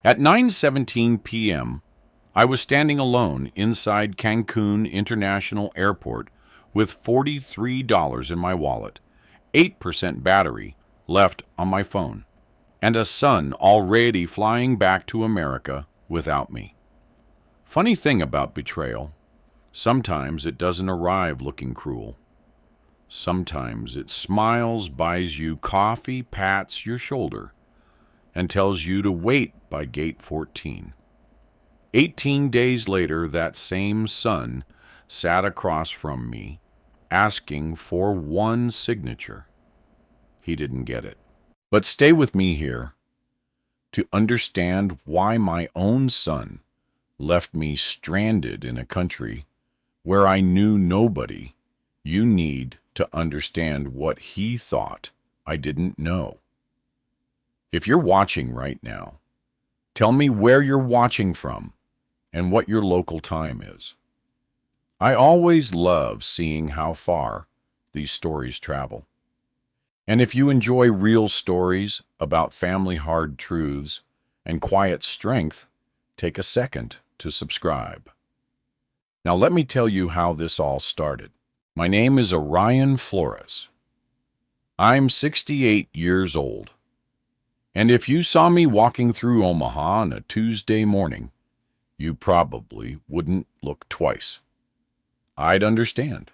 At 9:17 p.m., I was standing alone inside Cancún International Airport with $43 in my wallet, 8% battery left on my phone, and a son already flying back to America without me. Funny thing about betrayal, sometimes it doesn't arrive looking cruel. Sometimes it smiles, buys you coffee, pats your shoulder, and tells you to wait by gate 14. 18 days later, that same son sat across from me, asking for one signature. He didn't get it. But stay with me here to understand why my own son left me stranded in a country where I knew nobody. You need to understand what he thought I didn't know. If you're watching right now, tell me where you're watching from and what your local time is. I always love seeing how far these stories travel. And if you enjoy real stories about family hard truths and quiet strength, take a second to subscribe. Now let me tell you how this all started. My name is Orion Flores. I'm 68 years old. And if you saw me walking through Omaha on a Tuesday morning, you probably wouldn't look twice. I'd understand.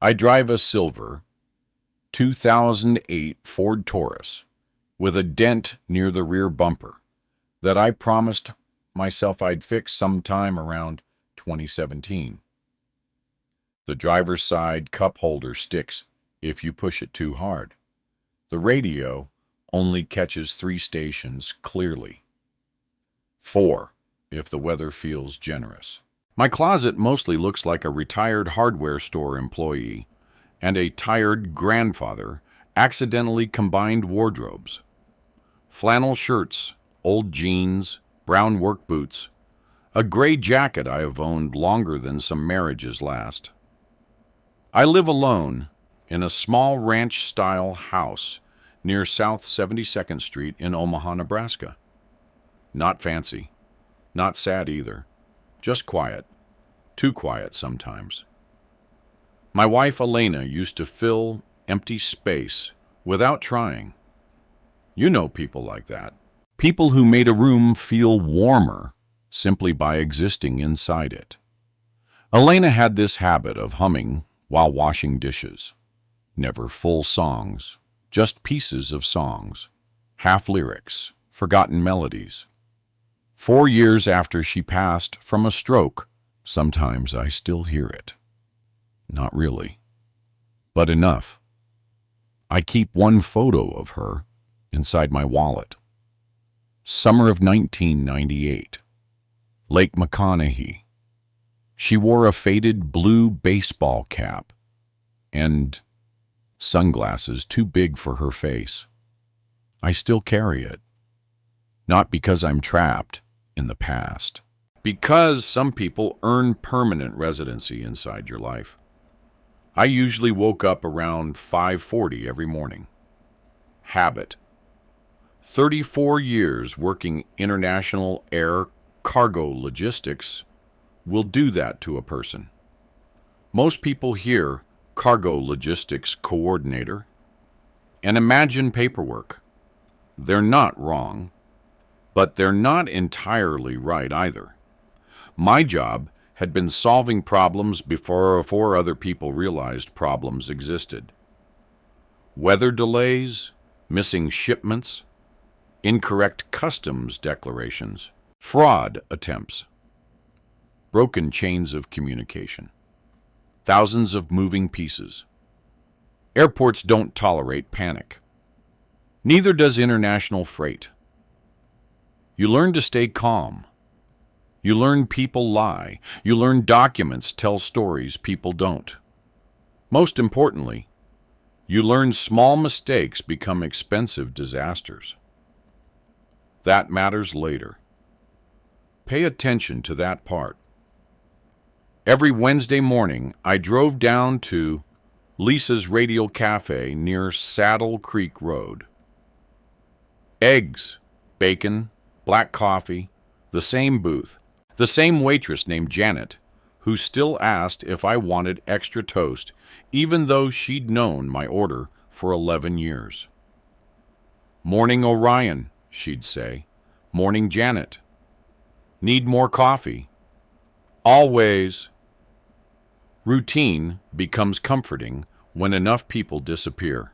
I drive a silver 2008 Ford Taurus with a dent near the rear bumper that I promised myself I'd fix sometime around 2017. The driver's side cup holder sticks if you push it too hard. The radio only catches 3 stations clearly. 4 if the weather feels generous. My closet mostly looks like a retired hardware store employee and a tired grandfather accidentally combined wardrobes. Flannel shirts, old jeans, brown work boots, a gray jacket I have owned longer than some marriages last. I live alone in a small ranch-style house near South 72nd Street in Omaha, Nebraska. Not fancy, not sad either, just quiet, too quiet sometimes. My wife Elena used to fill empty space without trying. You know people like that. People who made a room feel warmer simply by existing inside it. Elena had this habit of humming while washing dishes. Never full songs, just pieces of songs, half lyrics, forgotten melodies. 4 years after she passed from a stroke, sometimes I still hear it. Not really, but enough. I keep one photo of her inside my wallet. Summer of 1998. Lake McConaughey. She wore a faded blue baseball cap and sunglasses too big for her face. I still carry it. Not because I'm trapped in the past. Because some people earn permanent residency inside your life. I usually woke up around 5:40 every morning. Habit. 34 years working international air cargo logistics will do that to a person. Most people hear cargo logistics coordinator and imagine paperwork. They're not wrong, but they're not entirely right either. My job had been solving problems before other people realized problems existed. Weather delays, missing shipments, incorrect customs declarations, fraud attempts, broken chains of communication, thousands of moving pieces. Airports don't tolerate panic. Neither does international freight. You learn to stay calm. You learn people lie. You learn documents tell stories people don't. Most importantly, you learn small mistakes become expensive disasters. That matters later. Pay attention to that part. Every Wednesday morning, I drove down to Lisa's Radial Cafe near Saddle Creek Road. Eggs, bacon, black coffee, the same booth, the same waitress named Janet, who still asked if I wanted extra toast, even though she'd known my order for 11 years. "Morning, Orion," she'd say. "Morning, Janet. Need more coffee?" Always. Routine becomes comforting when enough people disappear.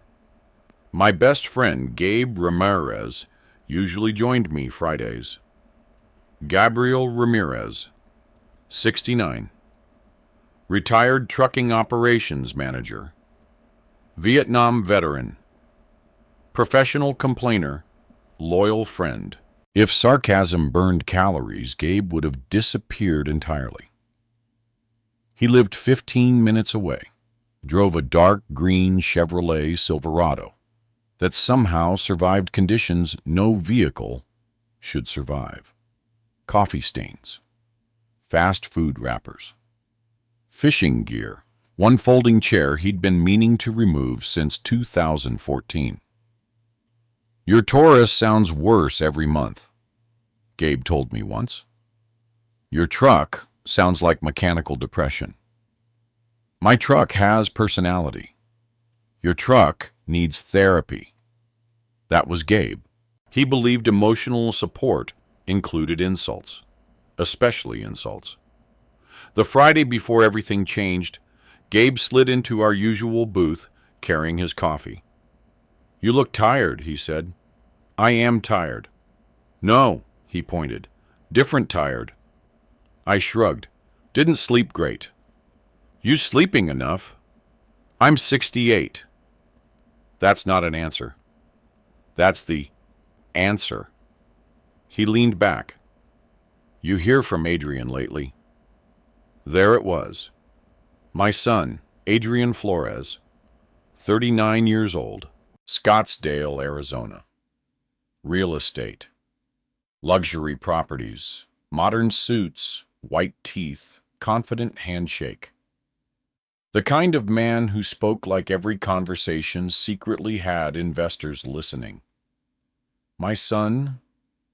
My best friend, Gabe Ramirez, usually joined me Fridays. Gabriel Ramirez, 69. Retired trucking operations manager. Vietnam veteran. Professional complainer. Loyal friend. If sarcasm burned calories, Gabe would have disappeared entirely. He lived 15 minutes away, drove a dark green Chevrolet Silverado that somehow survived conditions no vehicle should survive. Coffee stains, fast food wrappers, fishing gear, one folding chair he'd been meaning to remove since 2014. "Your Taurus sounds worse every month," Gabe told me once. "Your truck sounds like mechanical depression." My truck has personality. Your truck needs therapy. That was Gabe. He believed emotional support included insults, especially insults. The Friday before everything changed, Gabe slid into our usual booth carrying his coffee. "You look tired," he said. "I am tired." "No," he pointed. "Different tired." I shrugged. "Didn't sleep great." "You sleeping enough?" "I'm 68. That's not an answer. That's the answer. He leaned back. "You hear from Adrian lately?" There it was. My son, Adrian Flores, 39 years old, Scottsdale, Arizona. Real estate. Luxury properties, modern suits, white teeth, confident handshake. The kind of man who spoke like every conversation secretly had investors listening. My son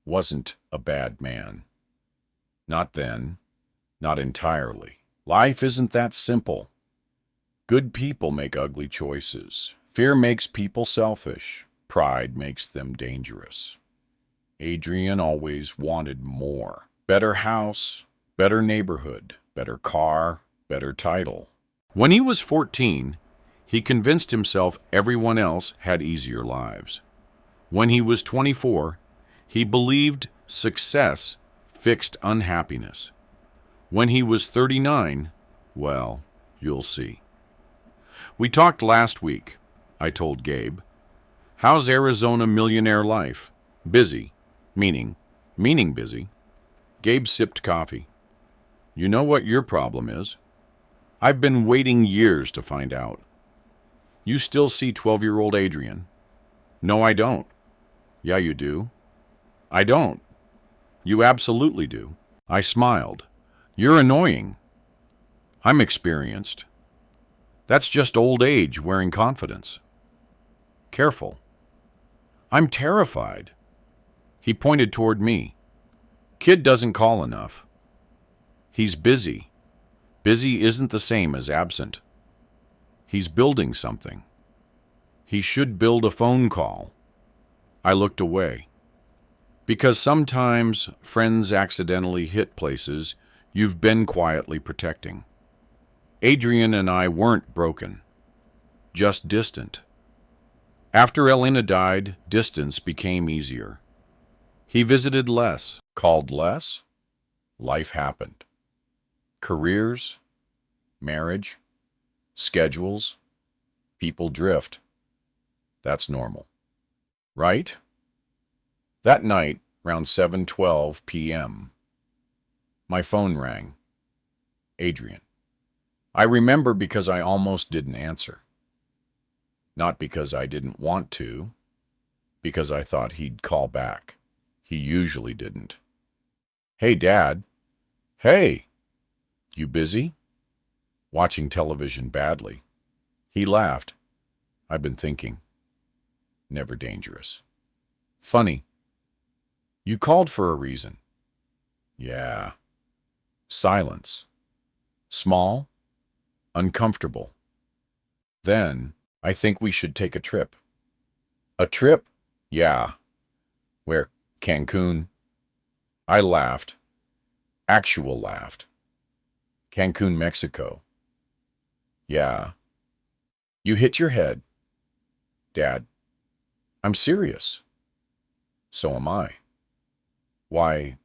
wasn't a bad man. Not then, not entirely. Life isn't that simple. Good people make ugly choices. Fear makes people selfish. Pride makes them dangerous. Adrian always wanted more. Better house, better neighborhood, better car, better title. When he was 14, he convinced himself everyone else had easier lives. When he was 24, he believed success fixed unhappiness. When he was 39, well, you'll see. "We talked last week," I told Gabe. "How's Arizona millionaire life? Busy. Meaning busy." Gabe sipped coffee. "You know what your problem is? I've been waiting years to find out. You still see 12-year-old Adrian?" "No, I don't." "Yeah, you do." "I don't." "You absolutely do." I smiled. "You're annoying." "I'm experienced." "That's just old age wearing confidence." "Careful." "I'm terrified." He pointed toward me. "Kid doesn't call enough." "He's busy." "Busy isn't the same as absent." "He's building something." "He should build a phone call." I looked away. Because sometimes friends accidentally hit places you've been quietly protecting. Adrian and I weren't broken, just distant. After Elena died, distance became easier. He visited less, called less. Life happened. Careers, marriage, schedules, people drift. That's normal. Right? That night, around 7:12 p.m., my phone rang. Adrian. I remember because I almost didn't answer. Not because I didn't want to, because I thought he'd call back. He usually didn't. "Hey, Dad." "Hey." "You busy?" "Watching television badly." He laughed. "I've been thinking." Never dangerous. "Funny." You called for a reason. Yeah. Silence. Small, uncomfortable. Then, I think we should take a trip. A trip? Yeah. Where? Cancun? I laughed. Actual laughed. Cancun, Mexico. Yeah. You hit your head. Dad, I'm serious. So am I. Why?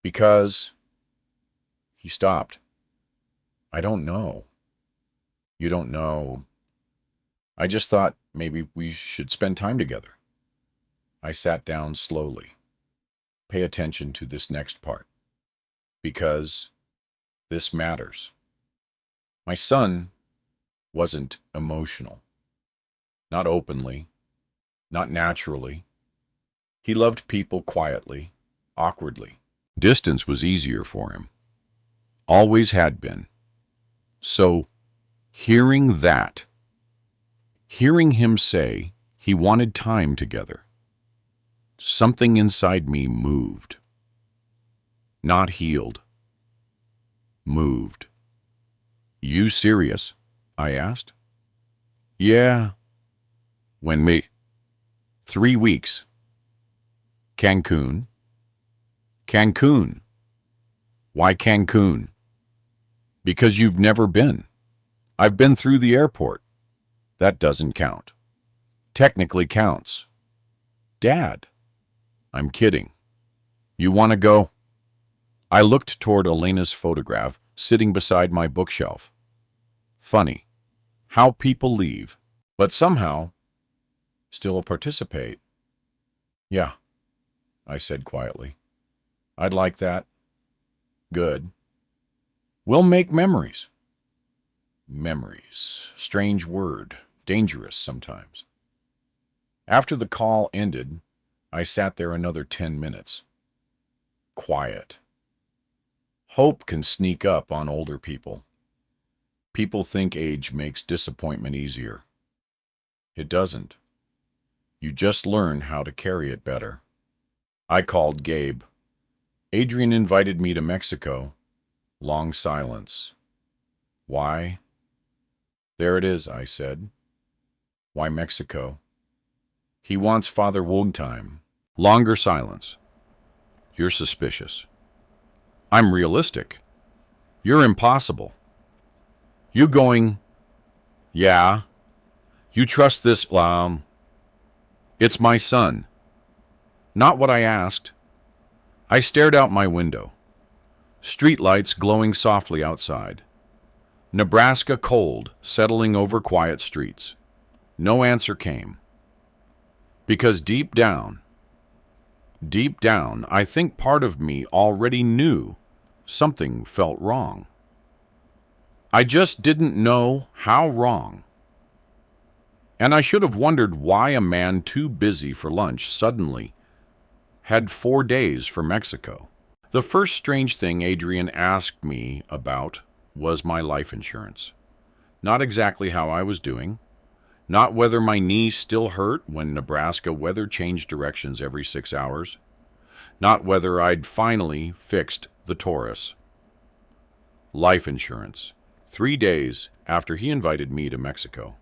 Because... He stopped. I don't know. You don't know. I just thought maybe we should spend time together. I sat down slowly. Pay attention to this next part. Because this matters. My son wasn't emotional. Not openly. Not naturally. He loved people quietly, awkwardly. Distance was easier for him. Always had been. So, hearing him say he wanted time together, something inside me moved. Not healed. Moved. You serious? I asked. Yeah. When me? 3 weeks. Cancun? Cancun. Why Cancun? Because you've never been. I've been through the airport. That doesn't count. Technically counts. Dad. I'm kidding. You want to go? I looked toward Elena's photograph sitting beside my bookshelf. Funny. How people leave, but somehow still participate. Yeah, I said quietly. I'd like that. Good. We'll make memories. Memories. Strange word. Dangerous sometimes. After the call ended, I sat there another 10 minutes. Quiet. Hope can sneak up on older people. People think age makes disappointment easier. It doesn't. You just learn how to carry it better. I called Gabe. Adrian invited me to Mexico. Long silence. Why? There it is, I said. Why Mexico? He wants Father Woog time. Longer silence. You're suspicious. I'm realistic. You're impossible. You going? Yeah. You trust this, It's my son. Not what I asked. I stared out my window. Streetlights glowing softly outside. Nebraska cold, settling over quiet streets. No answer came. Because deep down, I think part of me already knew something felt wrong. I just didn't know how wrong. And I should have wondered why a man too busy for lunch suddenly had 4 days for Mexico. The first strange thing Adrian asked me about was my life insurance. Not exactly how I was doing, not whether my knee still hurt when Nebraska weather changed directions every 6 hours, not whether I'd finally fixed the Taurus. Life insurance, 3 days after he invited me to Mexico.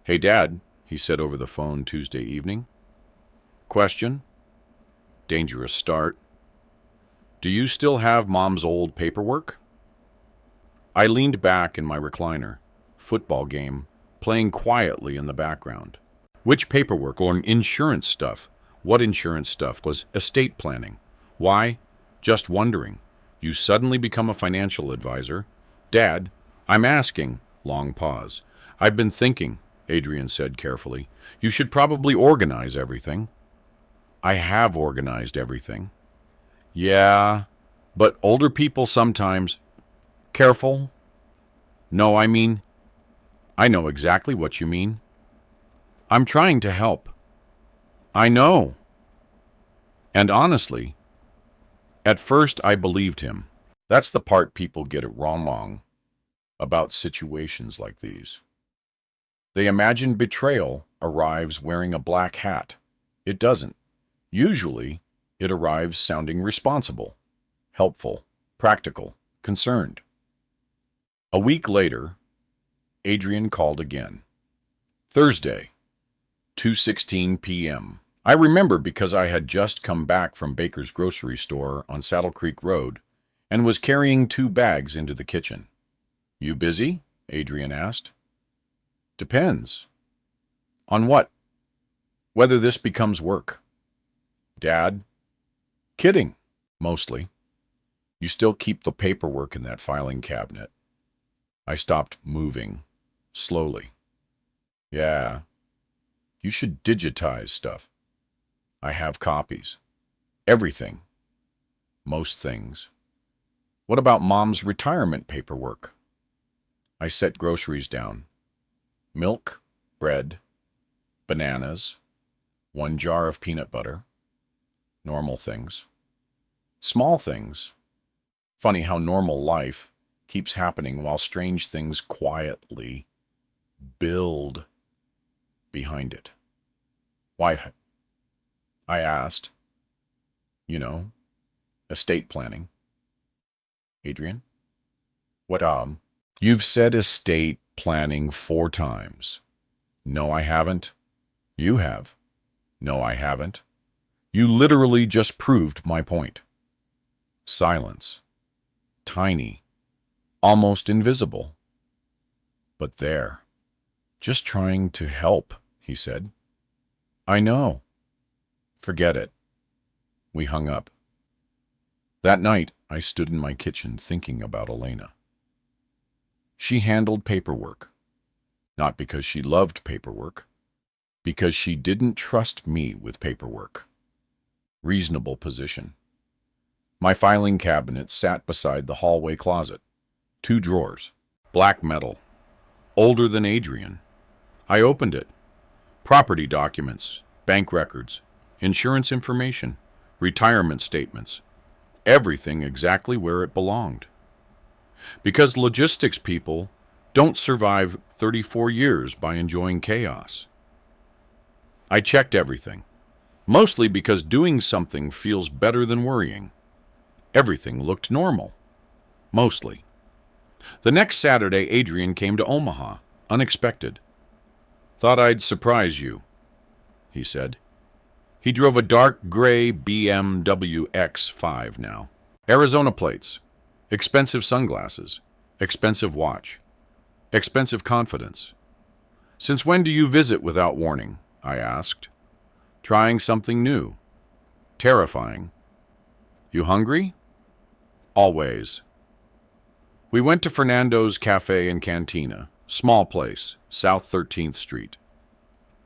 Hey, Dad, he said over the phone Tuesday evening. Question? Dangerous start. Do you still have Mom's old paperwork? I leaned back in my recliner, football game, playing quietly in the background. Which paperwork or insurance stuff? What insurance stuff was estate planning? Why? Just wondering. You suddenly become a financial advisor. Dad, I'm asking. Long pause. I've been thinking, Adrian said carefully. You should probably organize everything. I have organized everything. Yeah, but older people sometimes... Careful? No, I mean... I know exactly what you mean. I'm trying to help. I know. And honestly, at first I believed him. That's the part people get it wrong about situations like these. They imagine betrayal arrives wearing a black hat. It doesn't. Usually, it arrives sounding responsible, helpful, practical, concerned. A week later, Adrian called again. Thursday, 2:16 p.m. I remember because I had just come back from Baker's grocery store on Saddle Creek Road and was carrying 2 bags into the kitchen. "You busy?" Adrian asked. "Depends. On what? Whether this becomes work." "Dad?" "Kidding, mostly. You still keep the paperwork in that filing cabinet." I stopped moving, slowly. "Yeah. You should digitize stuff." "I have copies. Everything. Most things." "What about Mom's retirement paperwork?" I set groceries down. Milk, bread, bananas, 1 jar of peanut butter. Normal things. Small things. Funny how normal life keeps happening while strange things quietly build behind it. "Why?" I asked. "You know, estate planning." "Adrian?" "What, You've said estate planning 4 times. No, I haven't. You have. No, I haven't. You literally just proved my point." Silence. Tiny. Almost invisible. But there. "Just trying to help," he said. "I know." "Forget it." We hung up. That night, I stood in my kitchen thinking about Elena. She handled paperwork. Not because she loved paperwork. Because she didn't trust me with paperwork. Reasonable position. My filing cabinet sat beside the hallway closet. 2 drawers. Black metal. Older than Adrian. I opened it. Property documents, bank records, insurance information, retirement statements. Everything exactly where it belonged. Because logistics people don't survive 34 years by enjoying chaos. I checked everything. Mostly because doing something feels better than worrying. Everything looked normal. Mostly. The next Saturday, Adrian came to Omaha, unexpected. "Thought I'd surprise you," he said. He drove a dark gray BMW X5 now. Arizona plates. Expensive sunglasses. Expensive watch. Expensive confidence. "Since when do you visit without warning?" I asked. "Trying something new. Terrifying." "You hungry?" "Always." We went to Fernando's Cafe and Cantina, small place, South 13th Street.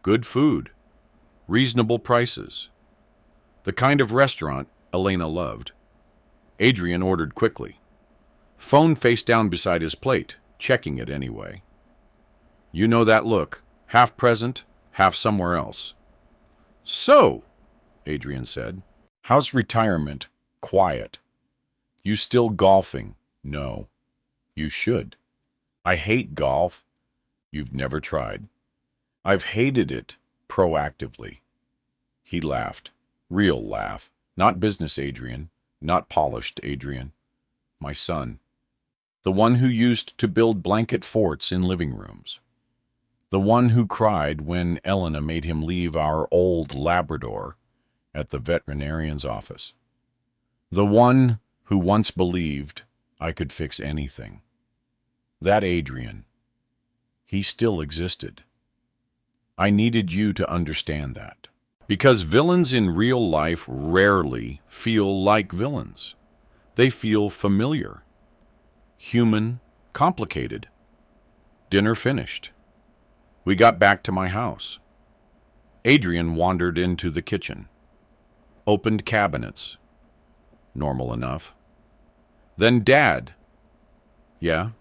Good food. Reasonable prices. The kind of restaurant Elena loved. Adrian ordered quickly. Phone face down beside his plate, checking it anyway. You know that look, half present, half somewhere else. "So," Adrian said, "how's retirement?" Quiet. "You still golfing?" "No." "You should." "I hate golf." "You've never tried." "I've hated it proactively." He laughed. Real laugh. Not business Adrian. Not polished Adrian. My son. The one who used to build blanket forts in living rooms. The one who cried when Elena made him leave our old Labrador at the veterinarian's office. The one who once believed I could fix anything. That Adrian. He still existed. I needed you to understand that. Because villains in real life rarely feel like villains. They feel familiar. Human, complicated. Dinner finished. We got back to my house. Adrian wandered into the kitchen. Opened cabinets. Normal enough. Then Dad. "Yeah?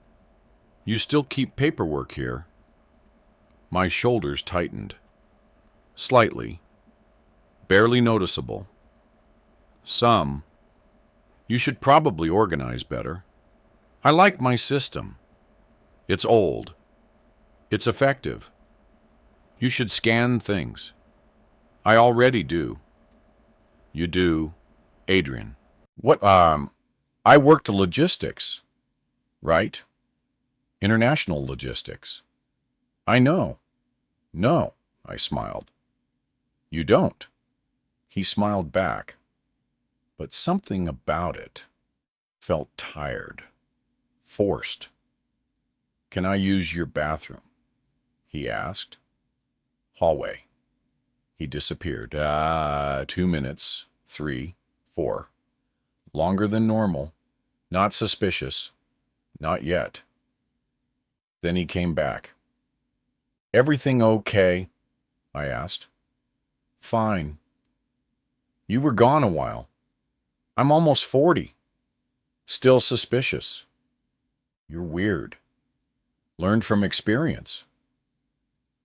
You still keep paperwork here?" My shoulders tightened. Slightly. Barely noticeable. Some. "You should probably organize better." "I like my system. It's old. It's effective. You should scan things." "I already do." You do, Adrian. What, I worked logistics, right? International logistics. I know. No, I smiled. You don't. He smiled back, but something about it felt tired, forced. Can I use your bathroom? He asked. Hallway. He disappeared. 2 minutes, 3, 4. Longer than normal. Not suspicious. Not yet. Then he came back. Everything okay? I asked. Fine. You were gone a while. I'm almost 40. Still suspicious. You're weird. Learned from experience.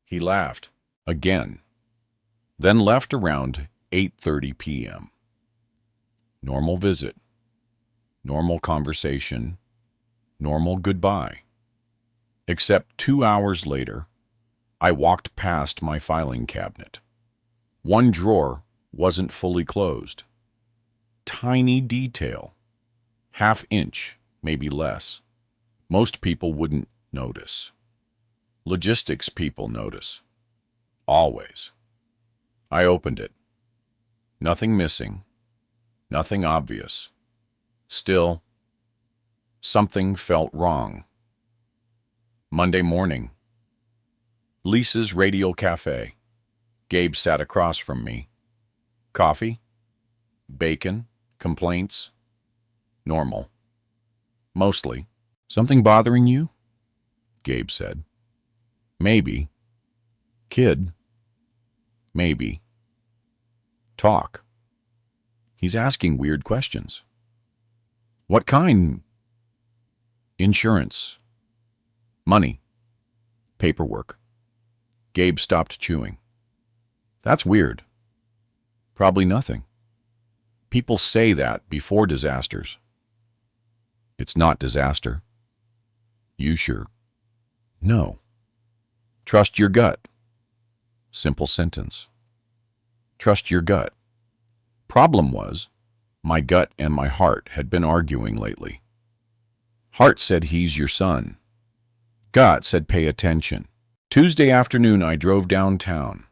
He laughed again, then left around 8:30 p.m. Normal visit, normal conversation, normal goodbye. Except 2 hours later, I walked past my filing cabinet. One drawer wasn't fully closed. Tiny detail. Half inch, maybe less. Most people wouldn't notice. Logistics people notice. Always. I opened it. Nothing missing. Nothing obvious. Still, something felt wrong. Monday morning. Lisa's Radio Cafe. Gabe sat across from me. Coffee? Bacon? Complaints? Normal. Mostly. Something bothering you? Gabe said. Maybe. Kid? Maybe. Talk. He's asking weird questions. What kind? Insurance. Money. Paperwork. Gabe stopped chewing. That's weird. Probably nothing. People say that before disasters. It's not disaster. You sure? No. Trust your gut. Simple sentence. Trust your gut. Problem was, my gut and my heart had been arguing lately. Heart said he's your son. Gut said pay attention. Tuesday afternoon I drove downtown.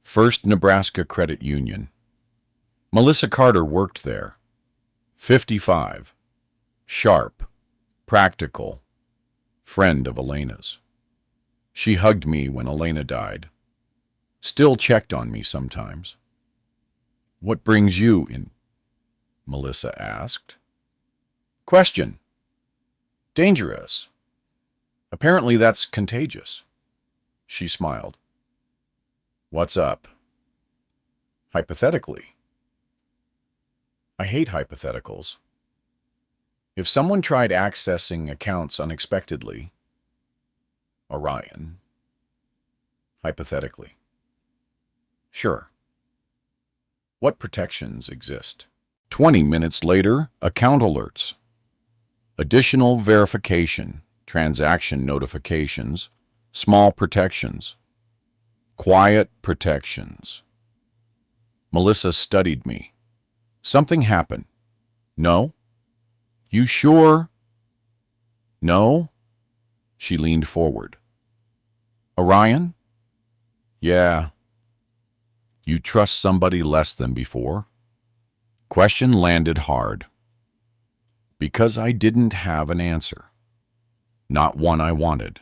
First Nebraska Credit Union. Melissa Carter worked there. 55. Sharp. Practical. Friend of Elena's. She hugged me when Elena died. Still checked on me sometimes. What brings you in? Melissa asked. Question. Dangerous. Apparently that's contagious. She smiled. What's up? Hypothetically. I hate hypotheticals. If someone tried accessing accounts unexpectedly, Orion. Hypothetically. Sure. What protections exist? 20 minutes later, account alerts. Additional verification, transaction notifications, small protections. Quiet protections. Melissa studied me. Something happened. No? You sure? No? She leaned forward. Orion? Yeah. You trust somebody less than before? Question landed hard. Because I didn't have an answer. Not one I wanted.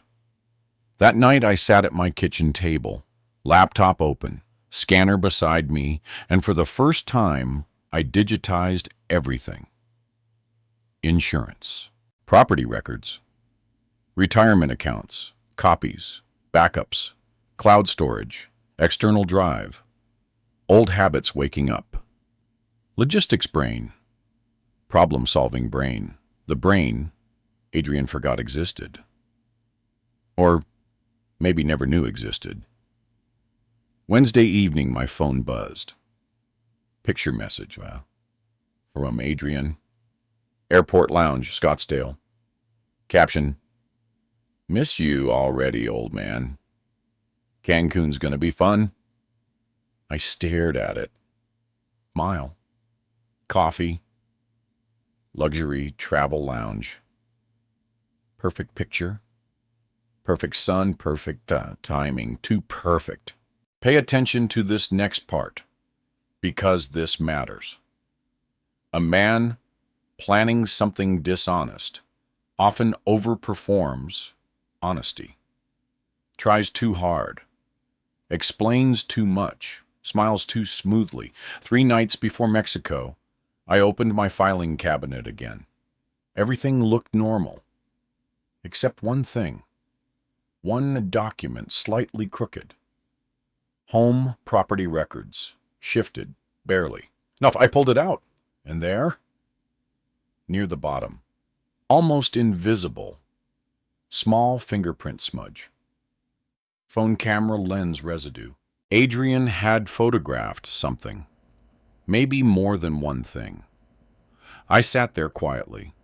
That night I sat at my kitchen table, laptop open, scanner beside me, and for the first time I digitized everything. Insurance, property records, retirement accounts, copies, backups, cloud storage, external drive, old habits waking up, logistics brain, problem-solving brain, the brain Adrian forgot existed. Or maybe never knew existed. Wednesday evening my phone buzzed. Picture message, from Adrian. Airport Lounge, Scottsdale. Caption, miss you already, old man. Cancun's gonna be fun. I stared at it. mile. Coffee, luxury travel lounge. Perfect picture, perfect sun, perfect timing, too perfect. Pay attention to this next part, because this matters. A man planning something dishonest often overperforms honesty, tries too hard, explains too much, smiles too smoothly. 3 nights before Mexico, I opened my filing cabinet again. Everything looked normal, except one thing. One document slightly crooked. Home property records, shifted, barely. No, I pulled it out, and there, near the bottom, almost invisible, small fingerprint smudge. Phone camera lens residue. Adrian had photographed something. Maybe more than one thing. I sat there quietly.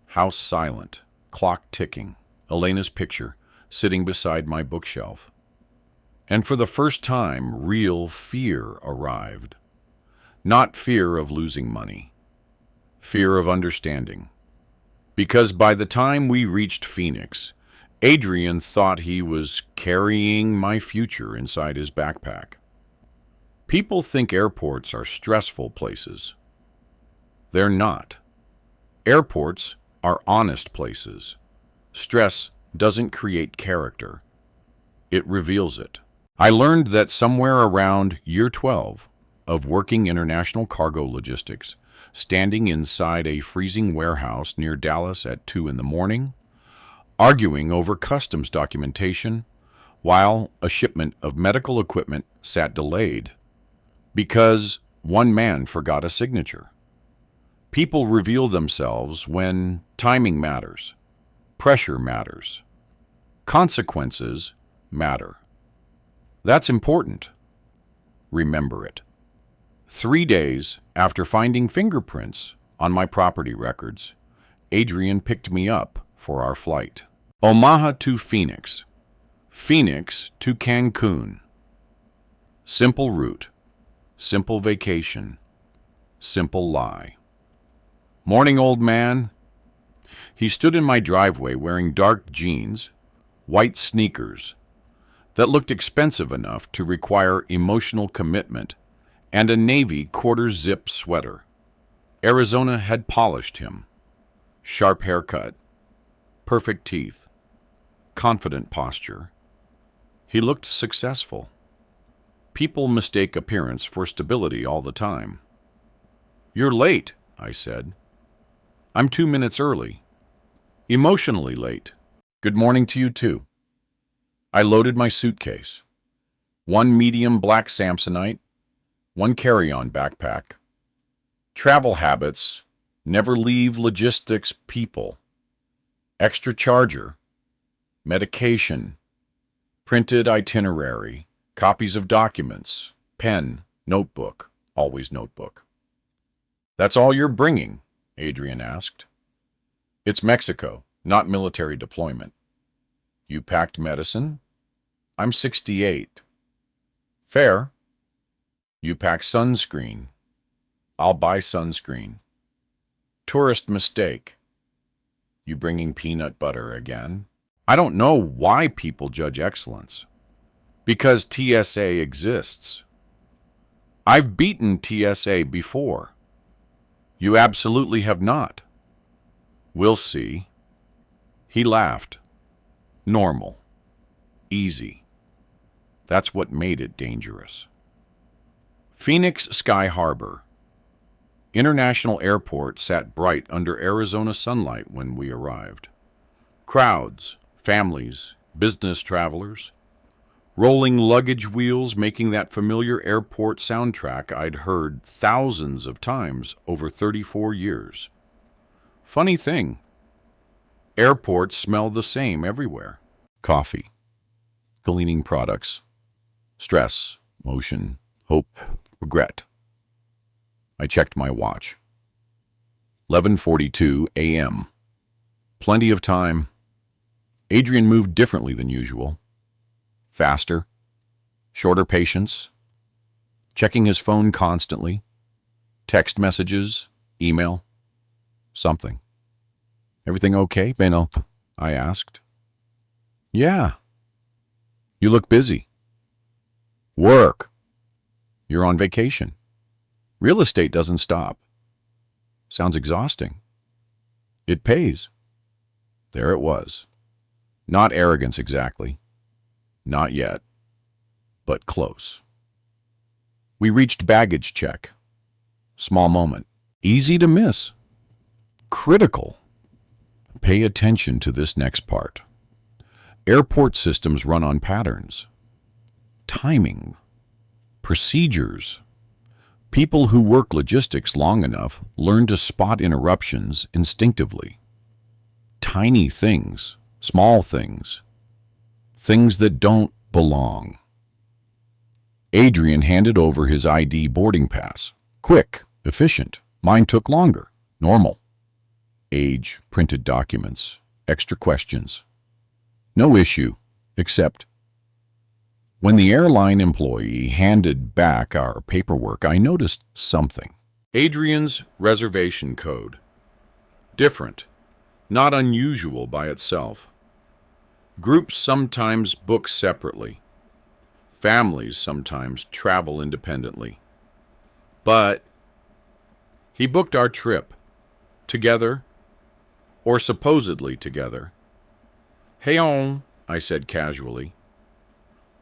House silent, clock ticking, Elena's picture sitting beside my bookshelf. And for the first time, real fear arrived. Not fear of losing money. Fear of understanding. Because by the time we reached Phoenix, Adrian thought he was carrying my future inside his backpack. People think airports are stressful places. They're not. Airports are honest places. Stress doesn't create character. It reveals it. I learned that somewhere around year 12 of working international cargo logistics, standing inside a freezing warehouse near Dallas at 2 in the morning, arguing over customs documentation while a shipment of medical equipment sat delayed because one man forgot a signature. People reveal themselves when timing matters, pressure matters, consequences matter. That's important. Remember it. 3 days after finding fingerprints on my property records, Adrian picked me up for our flight. Omaha to Phoenix. Phoenix to Cancun. Simple route. Simple vacation. Simple lie. Morning, old man. He stood in my driveway wearing dark jeans, white sneakers that looked expensive enough to require emotional commitment, and a navy quarter-zip sweater. Arizona had polished him. Sharp haircut, perfect teeth, confident posture. He looked successful. People mistake appearance for stability all the time. "You're late," I said. "I'm 2 minutes early. Emotionally late." "Good morning to you too." I loaded my suitcase. 1 medium black Samsonite, 1 carry-on backpack. Travel habits never leave logistics people. Extra charger, medication, printed itinerary, copies of documents, pen, notebook, always notebook. "That's all you're bringing?" Adrian asked. "It's Mexico, not military deployment." "You packed medicine?" "I'm 68. "Fair." "You pack sunscreen?" "I'll buy sunscreen." "Tourist mistake." "You bringing peanut butter again?" I don't know why people judge excellence. Because TSA exists. I've beaten TSA before. You absolutely have not. We'll see. He laughed. Normal. Easy. That's what made it dangerous. Phoenix Sky Harbor. International Airport sat bright under Arizona sunlight when we arrived. Crowds, families, business travelers, rolling luggage wheels making that familiar airport soundtrack I'd heard thousands of times over 34 years. Funny thing, airports smell the same everywhere. Coffee, cleaning products, stress, motion, hope, regret. I checked my watch. 11:42 a.m. Plenty of time. Adrian moved differently than usual. Faster, shorter patience, checking his phone constantly, Text messages, email, something. Everything okay, Beno? I asked. Yeah. You look busy. Work. You're on vacation. Real estate doesn't stop. Sounds exhausting. It pays. There it was. Not arrogance exactly. Not yet. But close. We reached baggage check. Small moment. Easy to miss. Critical. Pay attention to this next part. Airport systems run on patterns. Timing. Procedures. People who work logistics long enough learn to spot interruptions instinctively. Tiny things, small things, things that don't belong. Adrian handed over his ID boarding pass. Quick, efficient. Mine took longer. Normal. Age, printed documents, extra questions. No issue, except when the airline employee handed back our paperwork, I noticed something. Adrian's reservation code. Different, not unusual by itself. Groups sometimes book separately. Families sometimes travel independently. But he booked our trip, together, or supposedly together. Hey on, I said casually.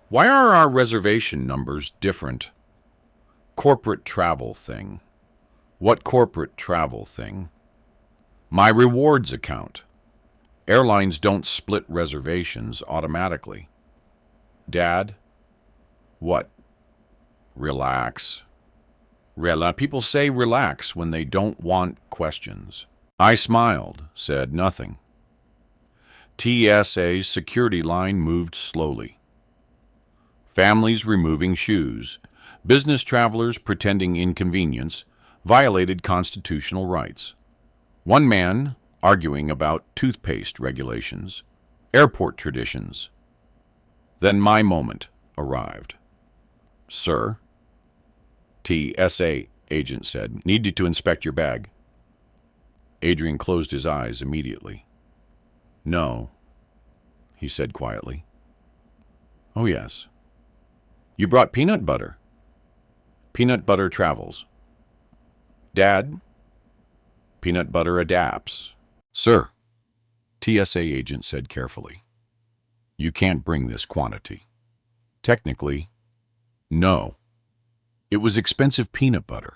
Why are our reservation numbers different? Corporate travel thing. What corporate travel thing? My rewards account. Airlines don't split reservations automatically. Dad? What? Relax. People say relax when they don't want questions. I smiled, said nothing. TSA's security line moved slowly. Families removing shoes, business travelers pretending inconvenience, violated constitutional rights. One man arguing about toothpaste regulations, airport traditions. Then my moment arrived. Sir, TSA agent said, need you to inspect your bag. Adrian closed his eyes immediately. No, he said quietly. Oh, yes. You brought peanut butter. Peanut butter travels. Dad, peanut butter adapts. Sir, TSA agent said carefully, you can't bring this quantity. Technically, no. It was expensive peanut butter.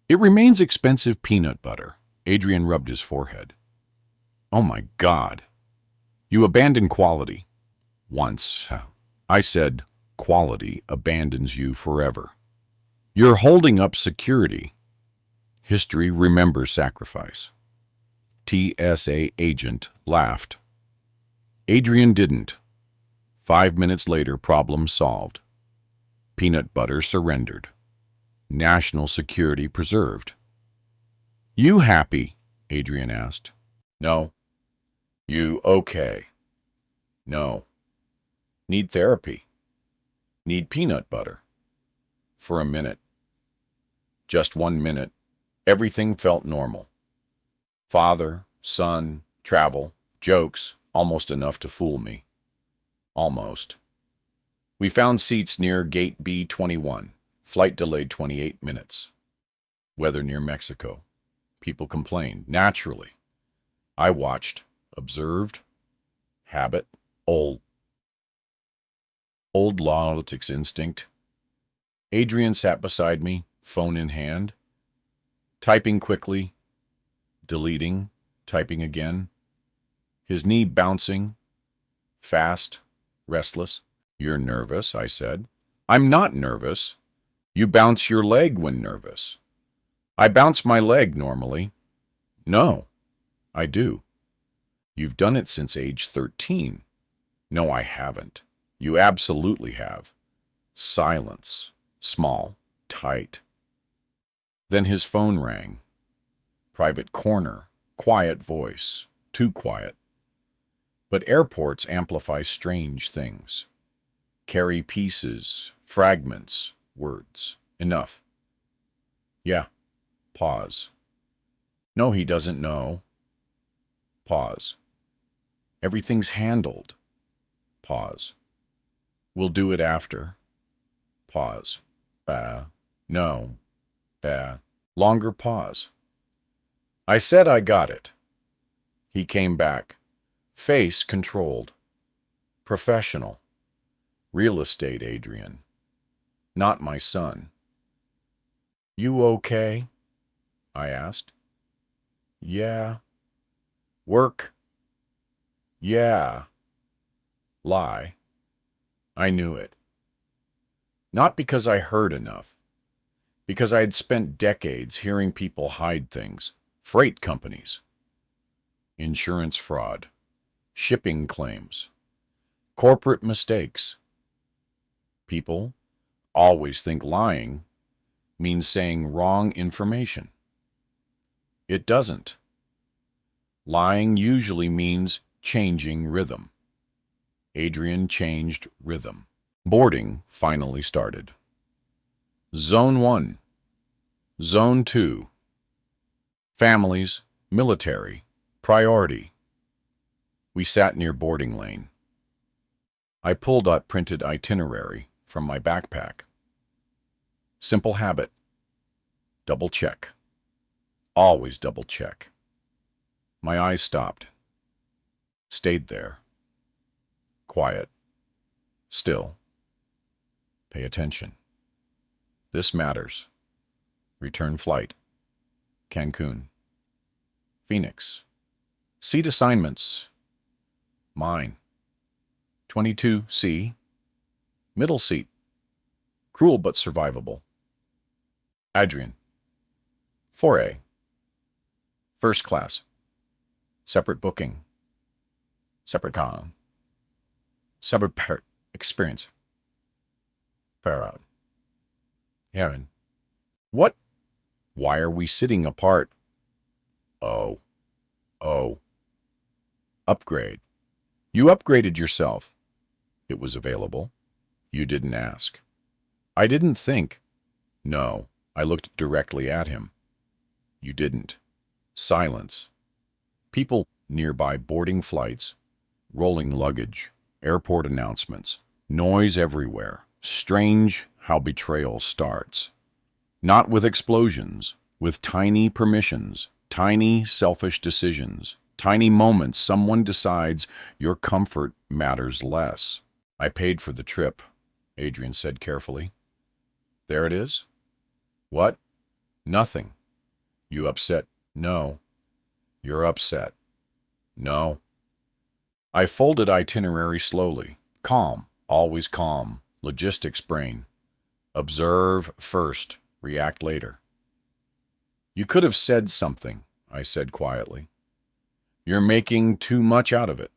It remains expensive peanut butter. Adrian rubbed his forehead. Oh my God. You abandoned quality. Once. I said, quality abandons you forever. You're holding up security. History remembers sacrifice. TSA agent laughed. Adrian didn't. 5 minutes later, problem solved. Peanut butter surrendered. National security preserved. You happy? Adrian asked. No. You okay? No. Need therapy. Need peanut butter. For a minute. Just 1 minute. Everything felt normal. Father, son, travel, jokes, almost enough to fool me. Almost. We found seats near gate B21. Flight delayed 28 minutes. Weather near Mexico. People complained. Naturally. I watched, observed. Habit. Old politics instinct. Adrian sat beside me, phone in hand. Typing quickly. Deleting. Typing again. His knee bouncing. Fast. Restless. You're nervous, I said. I'm not nervous. You bounce your leg when nervous. I bounce my leg normally. No, I do. You've done it since age 13. No, I haven't. You absolutely have. Silence. Small. Tight. Then his phone rang. Private corner. Quiet voice. Too quiet. But airports amplify strange things. Carry pieces, fragments, words. Enough. Yeah, Pause. No, he doesn't know. Pause. Everything's handled. Pause. We'll do it after. Pause. No. Longer pause. I said I got it. He came back. Face controlled. Professional. Real estate, Adrian. Not my son. You okay? I asked. Yeah. Work? Yeah. Lie. I knew it. Not because I heard enough. Because I had spent decades hearing people hide things. Freight companies. Insurance fraud. Shipping claims. Corporate mistakes. People always think lying means saying wrong information. It doesn't. Lying usually means changing rhythm. Adrian changed rhythm. Boarding finally started. Zone 1. Zone 2. Families, military, priority. We sat near boarding lane. I pulled out printed itinerary from my backpack. Simple habit. Double check. Always double check. My eyes stopped. Stayed there. Quiet. Still. Pay attention. This matters. Return flight. Cancun. Phoenix. Seat assignments. Mine. 22C. Middle seat. Cruel but survivable. Adrian. 4A. First class. Separate booking. Separate con. Separate experience. Parad. Aaron. What? Why are we sitting apart? Oh. Upgrade. You upgraded yourself. It was available. You didn't ask. I didn't think. No, I looked directly at him. You didn't. Silence. People nearby boarding flights, rolling luggage, airport announcements, noise everywhere. Strange how betrayal starts. Not with explosions, with tiny permissions, tiny selfish decisions, tiny moments someone decides your comfort matters less. I paid for the trip, Adrian said carefully. There it is? What? Nothing. You upset? No. You're upset. No. I folded itinerary slowly. Calm, always calm. Logistics brain. Observe first, react later. You could have said something, I said quietly. You're making too much out of it.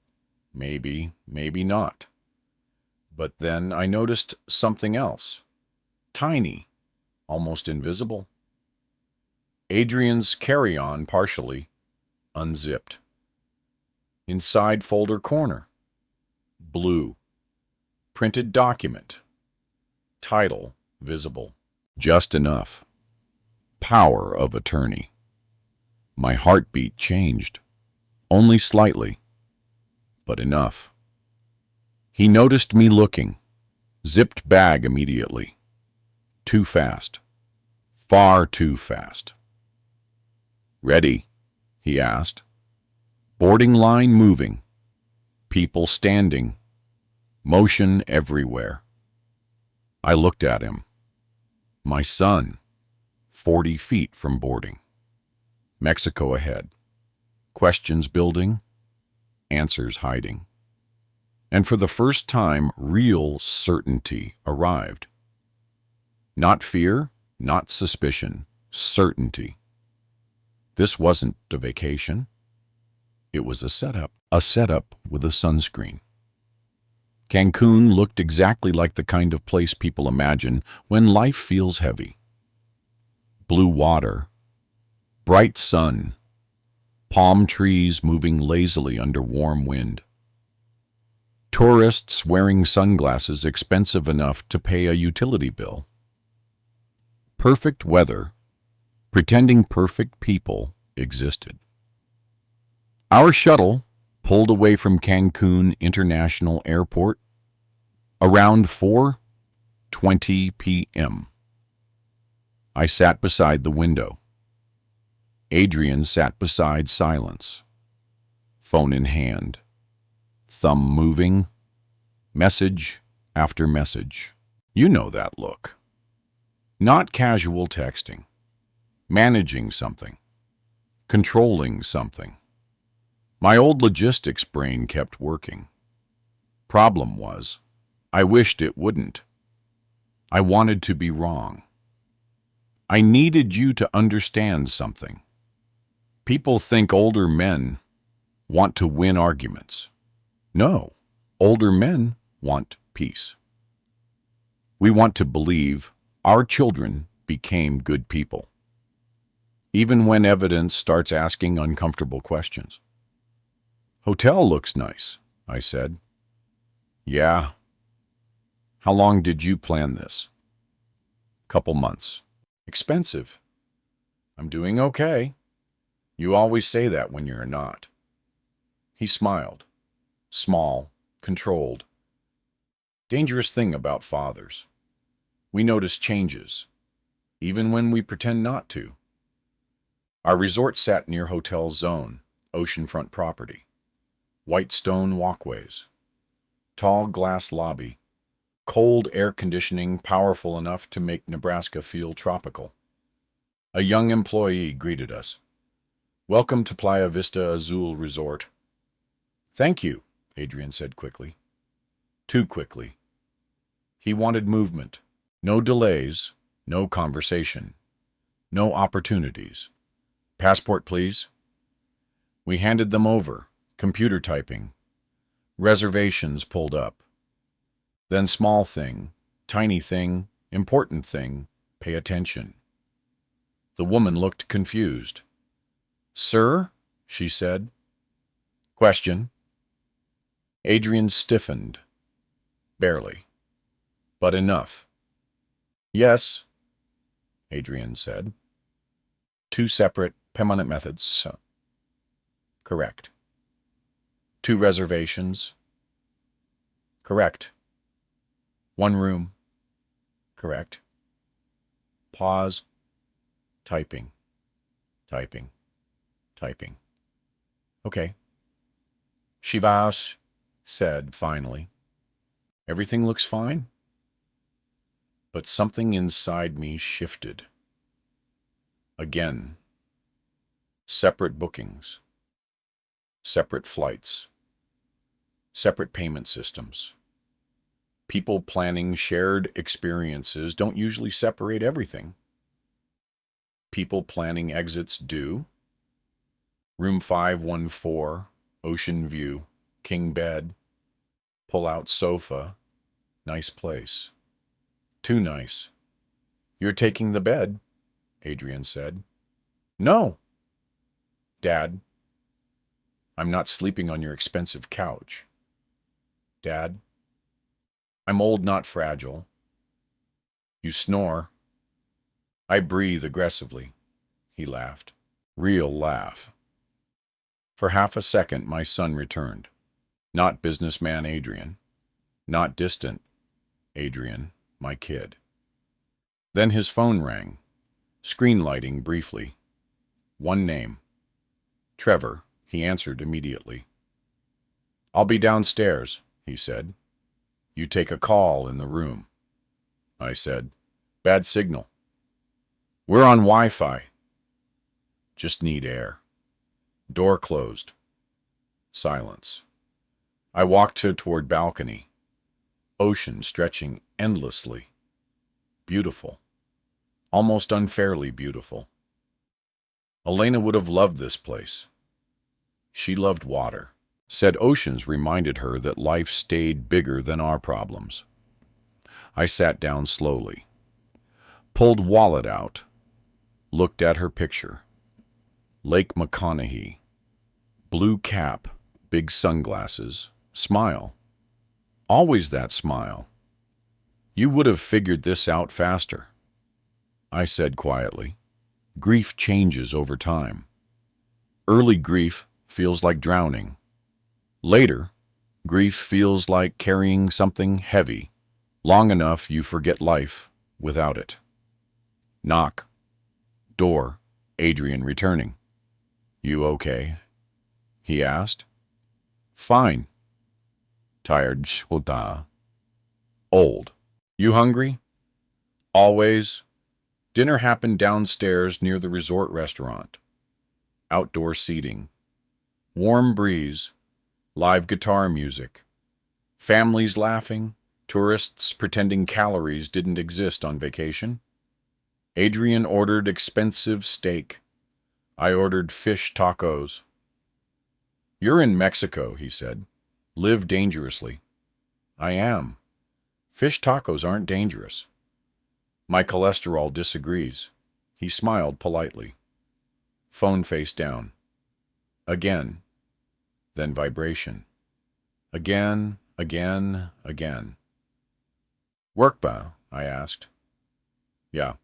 Maybe, maybe not. But then I noticed something else. Tiny, almost invisible. Adrian's carry-on partially unzipped. Inside folder corner. Blue. Printed document. Title visible. Just enough. Power of attorney. My heartbeat changed. Only slightly. But enough. He noticed me looking. Zipped bag immediately. Too fast. Far too fast. Ready? He asked. Boarding line moving. People standing. Motion everywhere. I looked at him. My son. 40 feet from boarding. Mexico ahead. Questions building. Answers hiding. And for the first time, real certainty arrived. Not fear, not suspicion, certainty. This wasn't a vacation. It was a setup with a sunscreen. Cancun looked exactly like the kind of place people imagine when life feels heavy. Blue water, bright sun, palm trees moving lazily under warm wind. Tourists wearing sunglasses expensive enough to pay a utility bill. Perfect weather, pretending perfect people existed. Our shuttle pulled away from Cancún International Airport around 4:20 p.m. I sat beside the window. Adrian sat beside silence, phone in hand, thumb moving, message after message. You know that look. Not casual texting, managing something, controlling something. My old logistics brain kept working. Problem was, I wished it wouldn't. I wanted to be wrong. I needed you to understand something. People think older men want to win arguments. No, older men want peace. We want to believe our children became good people, even when evidence starts asking uncomfortable questions. Hotel looks nice, I said. Yeah. How long did you plan this? Couple months. Expensive. I'm doing okay. You always say that when you're not. He smiled. Small, controlled. Dangerous thing about fathers. We notice changes, even when we pretend not to. Our resort sat near Hotel Zone, oceanfront property. White stone walkways. Tall glass lobby. Cold air conditioning powerful enough to make Nebraska feel tropical. A young employee greeted us. Welcome to Playa Vista Azul Resort. Thank you, Adrian said quickly. Too quickly. He wanted movement. No delays, no conversation, no opportunities. Passport, please. We handed them over, computer typing. Reservations pulled up. Then small thing, tiny thing, important thing, pay attention. The woman looked confused. Sir, she said. Question. Adrian stiffened. Barely. But enough. Yes, Adrian said. Two separate, permanent methods. Correct. Two reservations. Correct. One room. Correct. Pause. Typing. Typing. Typing. Okay. Shivas said finally. Everything looks fine? But something inside me shifted. Again. Separate bookings. Separate flights. Separate payment systems. People planning shared experiences don't usually separate everything. People planning exits do. Room 514, ocean view, king bed, pull-out sofa, nice place. Too nice. You're taking the bed, Adrian said. No. Dad, I'm not sleeping on your expensive couch. Dad, I'm old, not fragile. You snore. I breathe aggressively. He laughed. Real laugh. For half a second, my son returned. Not businessman Adrian. Not distant Adrian, my kid. Then his phone rang, screen lighting briefly. One name. Trevor, he answered immediately. I'll be downstairs, he said. You take a call in the room. I said, bad signal. We're on Wi-Fi. Just need air. Door closed. Silence. I walked toward balcony. Ocean stretching endlessly. Beautiful. Almost unfairly beautiful. Elena would have loved this place. She loved water. Said oceans reminded her that life stayed bigger than our problems. I sat down slowly. Pulled wallet out. Looked at her picture. Lake McConaughey. Blue cap, big sunglasses, smile. Always that smile. You would have figured this out faster, I said quietly. Grief changes over time. Early grief feels like drowning. Later, grief feels like carrying something heavy, long enough you forget life without it. Knock. Door. Adrian returning. You okay? He asked. Fine. Tired. Shota. Old. You hungry? Always. Dinner happened downstairs near the resort restaurant. Outdoor seating. Warm breeze. Live guitar music. Families laughing. Tourists pretending calories didn't exist on vacation. Adrian ordered expensive steak. I ordered fish tacos. You're in Mexico, he said. Live dangerously. I am. Fish tacos aren't dangerous. My cholesterol disagrees. He smiled politely. Phone face down. Again. Then vibration. Again, again, again. Work ba? I asked. Yeah.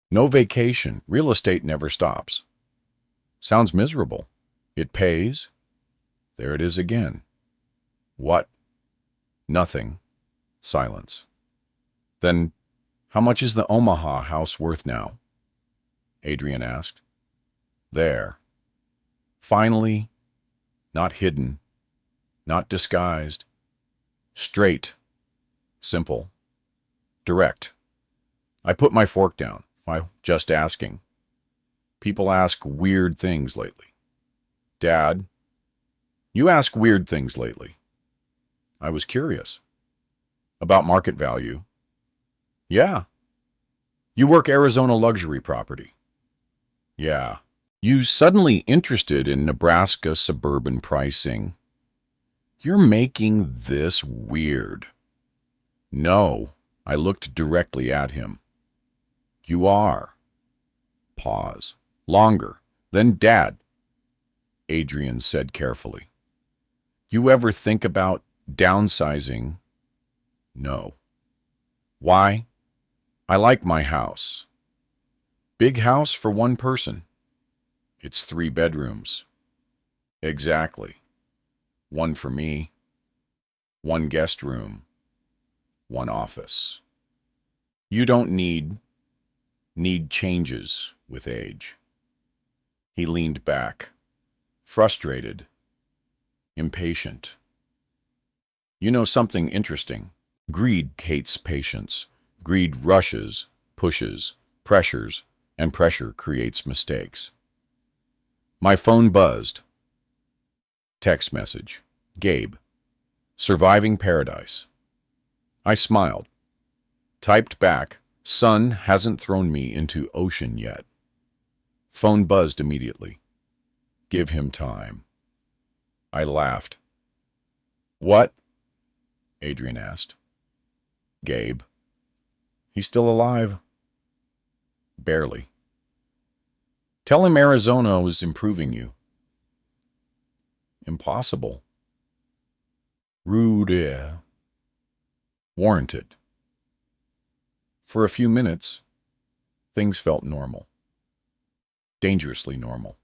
No vacation. Real estate never stops. Sounds miserable. It pays. There it is again. What? Nothing. Silence. Then, how much is the Omaha house worth now? Adrian asked. There. Finally, not hidden, not disguised. Straight. Simple. Direct. I put my fork down. Just asking. People ask weird things lately. Dad, you ask weird things lately. I was curious. About market value. Yeah. You work Arizona luxury property. Yeah. You suddenly interested in Nebraska suburban pricing. You're making this weird. No. I looked directly at him. You are. Pause. Longer. Then Dad. Adrian said carefully. You ever think about downsizing? No. Why? I like my house. Big house for one person. It's 3 bedrooms. Exactly. One for me. 1 guest room. 1 office. You don't need changes with age. He leaned back, frustrated, impatient. You know something interesting? Greed hates patience. Greed rushes, pushes, pressures, and pressure creates mistakes. My phone buzzed. Text message. Gabe. Surviving paradise. I smiled. Typed back. Sun hasn't thrown me into ocean yet. Phone buzzed immediately. Give him time. I laughed. What? Adrian asked. Gabe. He's still alive? Barely. Tell him Arizona is improving you. Impossible. Rude. Warranted. For a few minutes, things felt normal. Dangerously normal.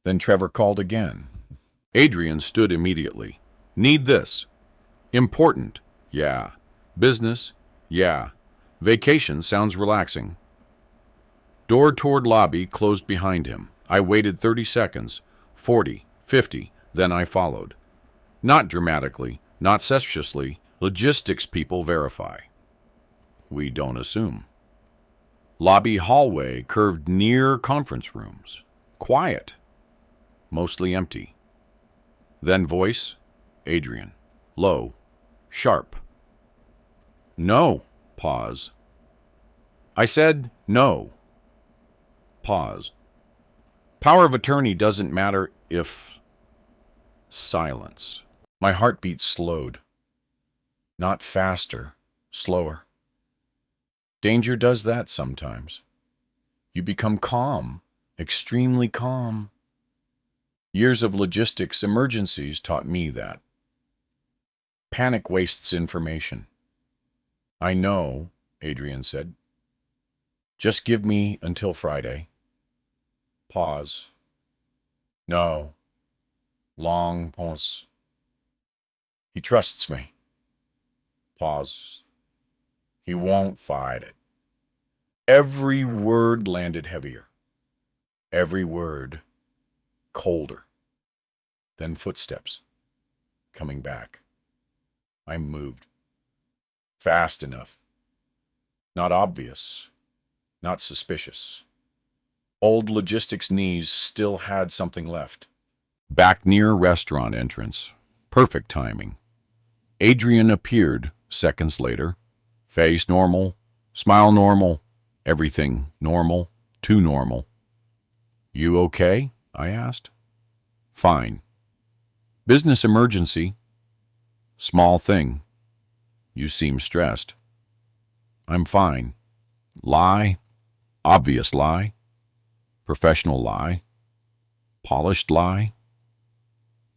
Then Trevor called again. Adrian stood immediately. Need this. Important. Yeah. Business. Yeah. Vacation sounds relaxing. Door toward lobby closed behind him. I waited 30 seconds, 40, 50, then I followed. Not dramatically, not suspiciously, logistics people verify. We don't assume. Lobby hallway curved near conference rooms. Quiet. Mostly empty. Then voice, Adrian. Low. Sharp. No. Pause. I said no. Pause. Power of attorney doesn't matter if... Silence. My heartbeat slowed. Not faster, slower. Danger does that sometimes. You become calm, extremely calm. Years of logistics emergencies taught me that. Panic wastes information. I know, Adrian said. Just give me until Friday. Pause. No. Long pause. He trusts me. Pause. He won't fight it. Every word landed heavier. Every word colder. Then footsteps. Coming back. I moved. Fast enough. Not obvious. Not suspicious. Old logistics knees still had something left. Back near restaurant entrance. Perfect timing. Adrian appeared seconds later. Face normal. Smile normal. Everything normal. Too normal. You okay? I asked. Fine. Business emergency. Small thing. You seem stressed. I'm fine. Lie. Obvious lie. Professional lie. Polished lie.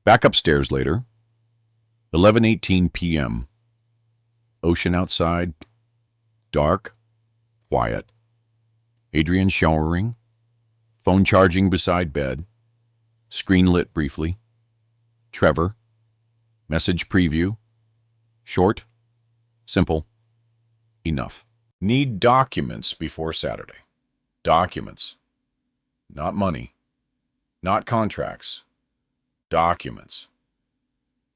Back upstairs later. 11:18 p.m. Ocean outside. Dark. Quiet. Adrian showering. Phone charging beside bed. Screen lit briefly. Trevor. Message preview. Short. Simple. Enough. Need documents before Saturday. Documents. Not money. Not contracts. Documents.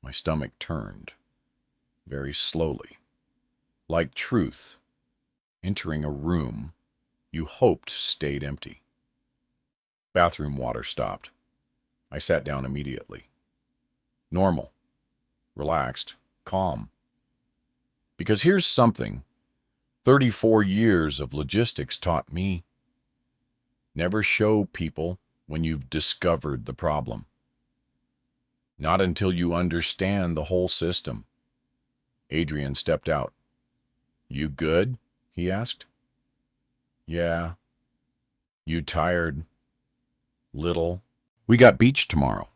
My stomach turned. Very slowly. Like truth. Entering a room you hoped stayed empty. Bathroom water stopped. I sat down immediately. Normal. Relaxed. Calm. Because here's something 34 years of logistics taught me. Never show people when you've discovered the problem. Not until you understand the whole system. Adrian stepped out. You good? He asked. Yeah. You tired? Little. We got beach tomorrow.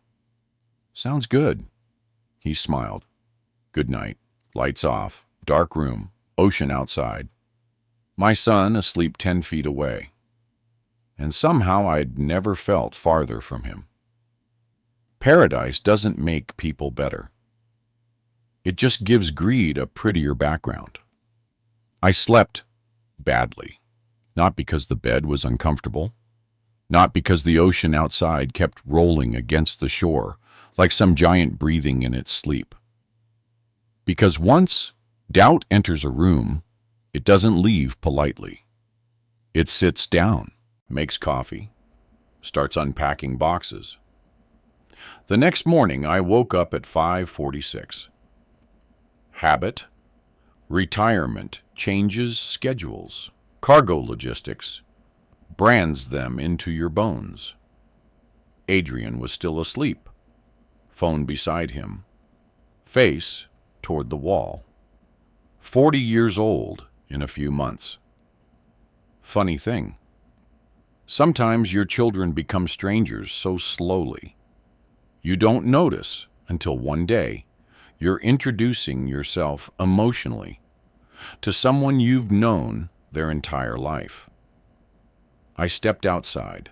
Sounds good. He smiled. Good night. Lights off. Dark room. Ocean outside. My son asleep 10 feet away. And somehow I'd never felt farther from him. Paradise doesn't make people better. It just gives greed a prettier background. I slept badly. Not because the bed was uncomfortable. Not because the ocean outside kept rolling against the shore like some giant breathing in its sleep. Because once doubt enters a room, it doesn't leave politely. It sits down, makes coffee, starts unpacking boxes. The next morning, I woke up at 5:46. Habit, retirement changes schedules. Cargo logistics brands them into your bones. Adrian was still asleep, phone beside him, face toward the wall. 40 years old in a few months. Funny thing. Sometimes your children become strangers so slowly. You don't notice until one day you're introducing yourself emotionally to someone you've known their entire life. I stepped outside.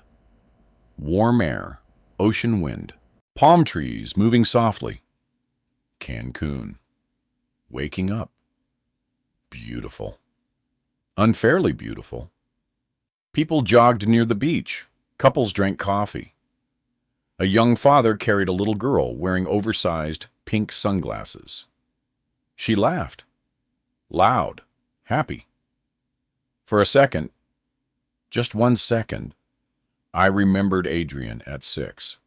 Warm air, ocean wind, palm trees moving softly. Cancún. Waking up. Beautiful. Unfairly beautiful. People jogged near the beach. Couples drank coffee. A young father carried a little girl wearing oversized pink sunglasses. She laughed. Loud. Happy. For a second, just 1 second, I remembered Adrian at 6.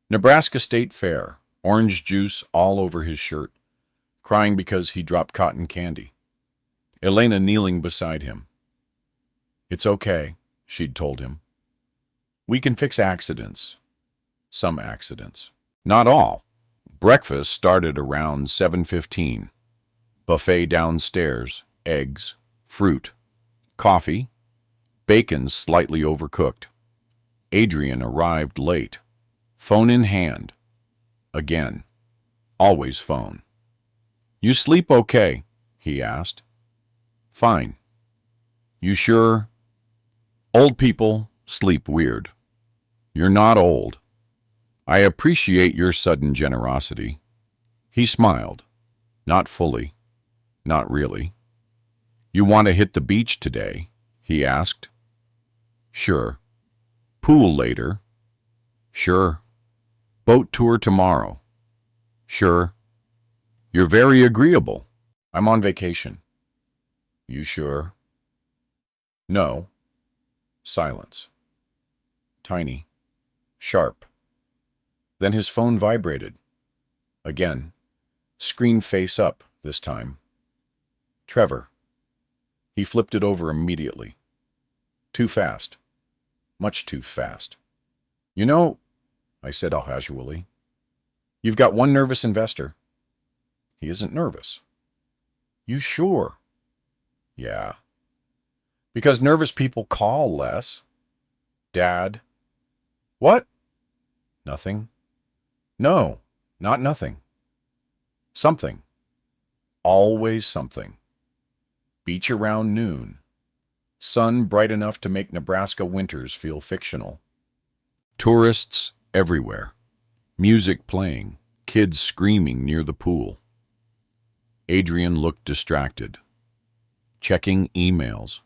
Nebraska State Fair, orange juice all over his shirt, crying because he dropped cotton candy. Elena kneeling beside him. It's okay, she'd told him. We can fix accidents. Some accidents. Not all. Breakfast started around 7:15. Buffet downstairs, eggs, fruit, coffee, bacon slightly overcooked. Adrian arrived late, phone in hand. Again. Always phone. You sleep okay? He asked. Fine. You sure? Old people sleep weird. You're not old. I appreciate your sudden generosity. He smiled. Not fully. Not really. You want to hit the beach today? He asked. Sure. Pool later? Sure. Boat tour tomorrow? Sure. You're very agreeable. I'm on vacation. You sure? No. Silence. Tiny. Sharp. Then his phone vibrated. Again. Screen face up this time. Trevor. He flipped it over immediately. Too fast. Much too fast. You know, I said casually, you've got one nervous investor. He isn't nervous. You sure? Yeah. Because nervous people call less. Dad. What? Nothing. No, not nothing. Something. Always something. Beach around noon. Sun bright enough to make Nebraska winters feel fictional. Tourists everywhere. Music playing. Kids screaming near the pool. Adrian looked distracted. Checking emails.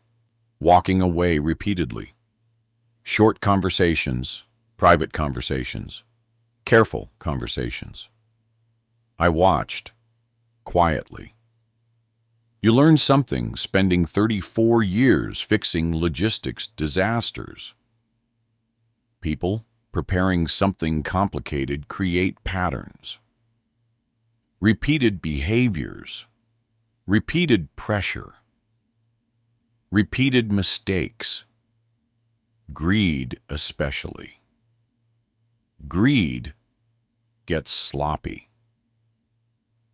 Walking away repeatedly. Short conversations. Private conversations. Careful conversations. I watched. Quietly. You learn something spending 34 years fixing logistics disasters. People preparing something complicated create patterns. Repeated behaviors. Repeated pressure. Repeated mistakes. Greed especially. Greed gets sloppy.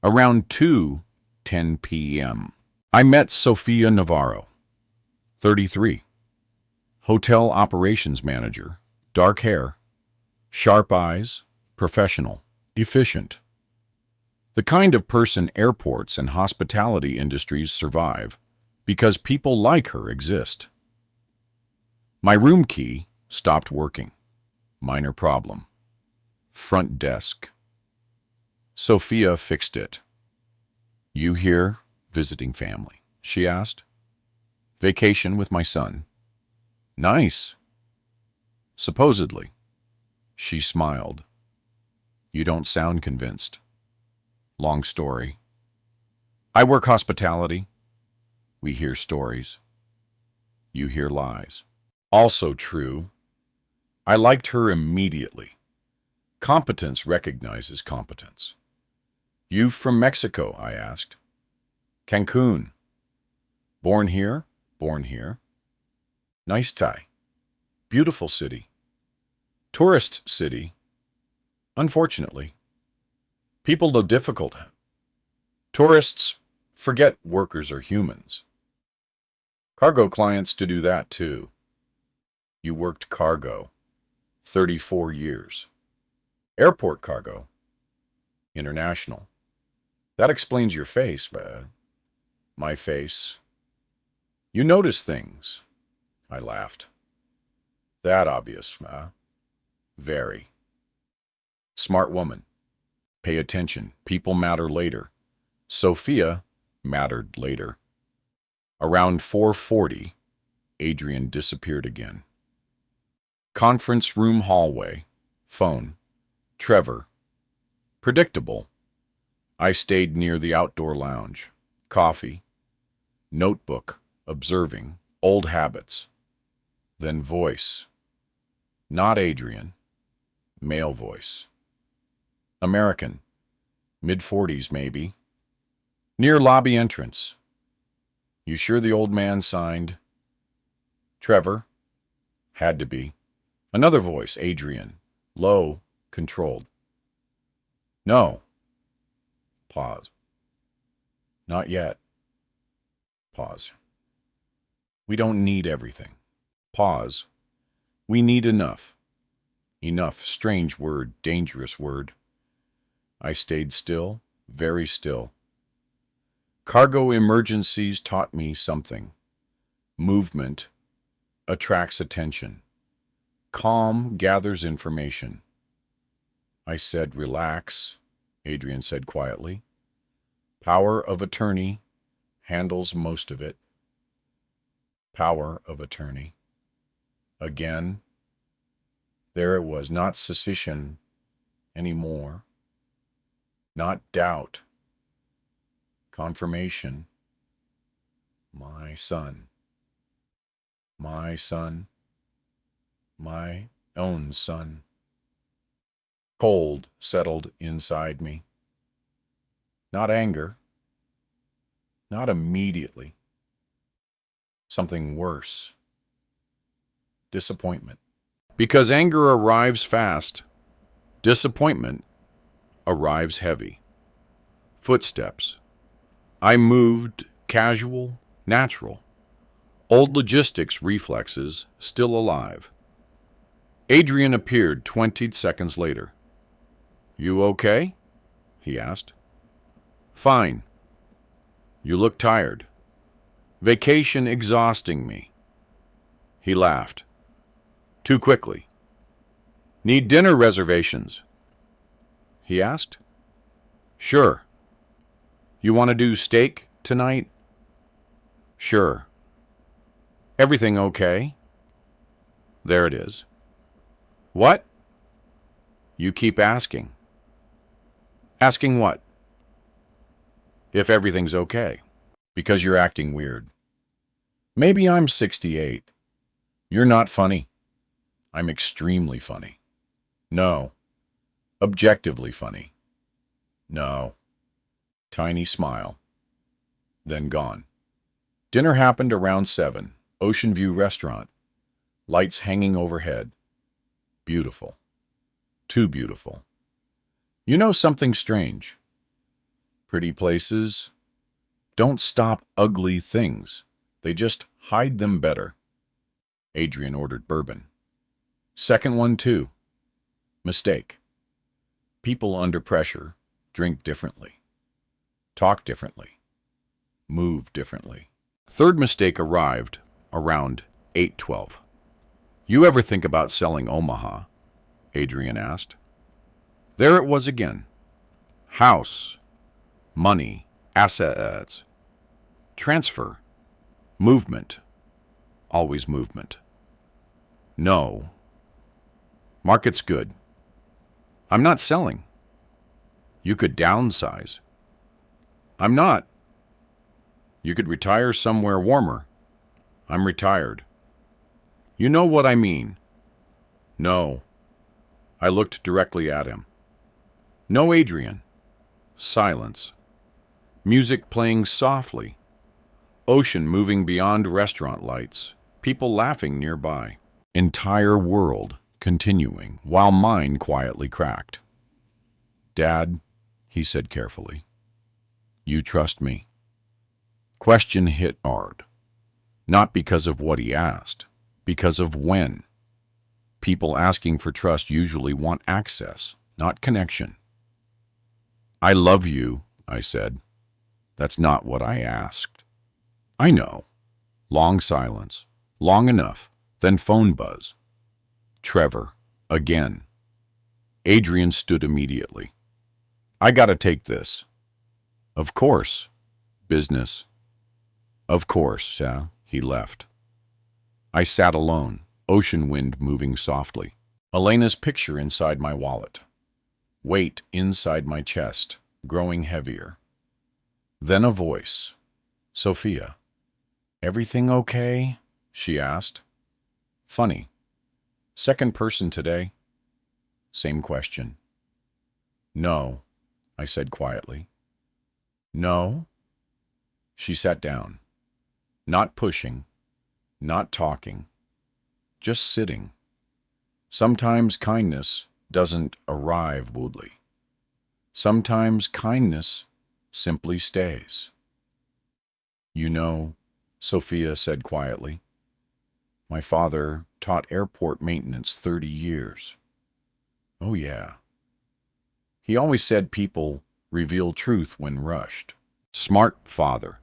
Around 2:10 p.m. I met Sophia Navarro, 33. Hotel operations manager, dark hair, sharp eyes, professional, efficient. The kind of person airports and hospitality industries survive because people like her exist. My room key stopped working. Minor problem. Front desk. Sophia fixed it. You here visiting family? She asked. Vacation with my son. Nice. Supposedly. She smiled. You don't sound convinced. Long story. I work hospitality. We hear stories. You hear lies. Also true. I liked her immediately. Competence recognizes competence. You from Mexico? I asked. Cancún. Born here? Born here. Nice tie. Beautiful city. Tourist city. Unfortunately. People though difficult. Tourists forget workers are humans. Cargo clients to do that too. You worked cargo. 34 years. Airport cargo. International. That explains your face, my face. You notice things. I laughed. That obvious, Very. Smart woman. Pay attention. People matter later. Sophia mattered later. Around 4:40, Adrian disappeared again. Conference room hallway. Phone. Trevor. Predictable. I stayed near the outdoor lounge. Coffee. Notebook. Observing. Old habits. Then voice. Not Adrian. Male voice. American. Mid-40s maybe. Near lobby entrance. You sure the old man signed? Trevor. Had to be. Another voice. Adrian. Low. Controlled. No. Pause. Not yet. Pause. We don't need everything. Pause. We need enough. Enough. Strange word. Dangerous word. I stayed still. Very still. Cargo emergencies taught me something. Movement attracts attention. Calm gathers information. I said, relax, Adrian said quietly. Power of attorney handles most of it. Power of attorney. Again, there it was, not suspicion anymore, not doubt. Confirmation. My son. My son. My own son. Cold settled inside me. Not anger. Not immediately. Something worse. Disappointment. Because anger arrives fast, disappointment arrives heavy. Footsteps. I moved, casual, natural. Old logistics reflexes still alive. Adrian appeared 20 seconds later. You okay? He asked. Fine. You look tired. Vacation exhausting me. He laughed. Too quickly. Need dinner reservations? He asked. Sure. You want to do steak tonight? Sure. Everything okay? There it is. What? You keep asking. Asking what? If everything's okay. Because you're acting weird. Maybe I'm 68. You're not funny. I'm extremely funny. No. Objectively funny. No. Tiny smile. Then gone. Dinner happened around 7. Ocean View Restaurant. Lights hanging overhead. Beautiful. Too beautiful. You know something strange? Pretty places don't stop ugly things. They just hide them better. Adrian ordered bourbon. Second one too. Mistake. People under pressure drink differently. Talk differently. Move differently. Third mistake arrived around 8:12. You ever think about selling Omaha? Adrian asked. There it was again. House. Money. Assets. Transfer. Movement. Always movement. No. Market's good. I'm not selling. You could downsize. I'm not. You could retire somewhere warmer. I'm retired. You know what I mean. No. I looked directly at him. No, Adrian. Silence. Music playing softly. Ocean moving beyond restaurant lights. People laughing nearby. Entire world continuing while mine quietly cracked. Dad, he said carefully, you trust me? Question hit hard. Not because of what he asked, because of when. People asking for trust usually want access, not connection. I love you, I said. That's not what I asked. I know. Long silence. Long enough. Then phone buzz. Trevor. Again. Adrian stood immediately. I gotta take this. Of course. Business. Of course, yeah. He left. I sat alone, ocean wind moving softly. Elena's picture inside my wallet. Weight inside my chest, growing heavier. Then a voice. Sophia. Everything okay? She asked. Funny. Second person today. Same question. No, I said quietly. No? She sat down. Not pushing, not talking, just sitting. Sometimes kindness doesn't arrive woodly. Sometimes kindness simply stays. You know, Sophia said quietly, my father taught airport maintenance 30 years. Oh yeah. He always said people reveal truth when rushed. Smart father.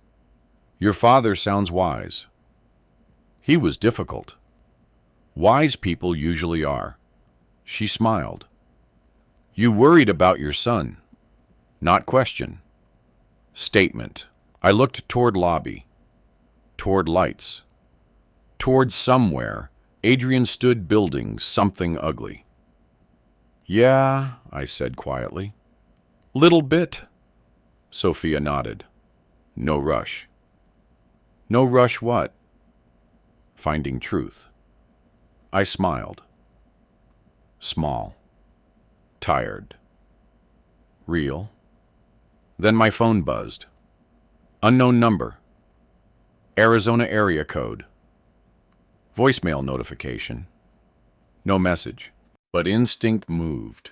Your father sounds wise. He was difficult. Wise people usually are. She smiled. You worried about your son. Not question. Statement. I looked toward lobby, toward lights, toward somewhere. Adrian stood building something ugly. Yeah, I said quietly. Little bit. Sophia nodded. No rush. No rush what? Finding truth. I smiled. Small. Tired. Real. Then my phone buzzed. Unknown number. Arizona area code. Voicemail notification. No message. But instinct moved.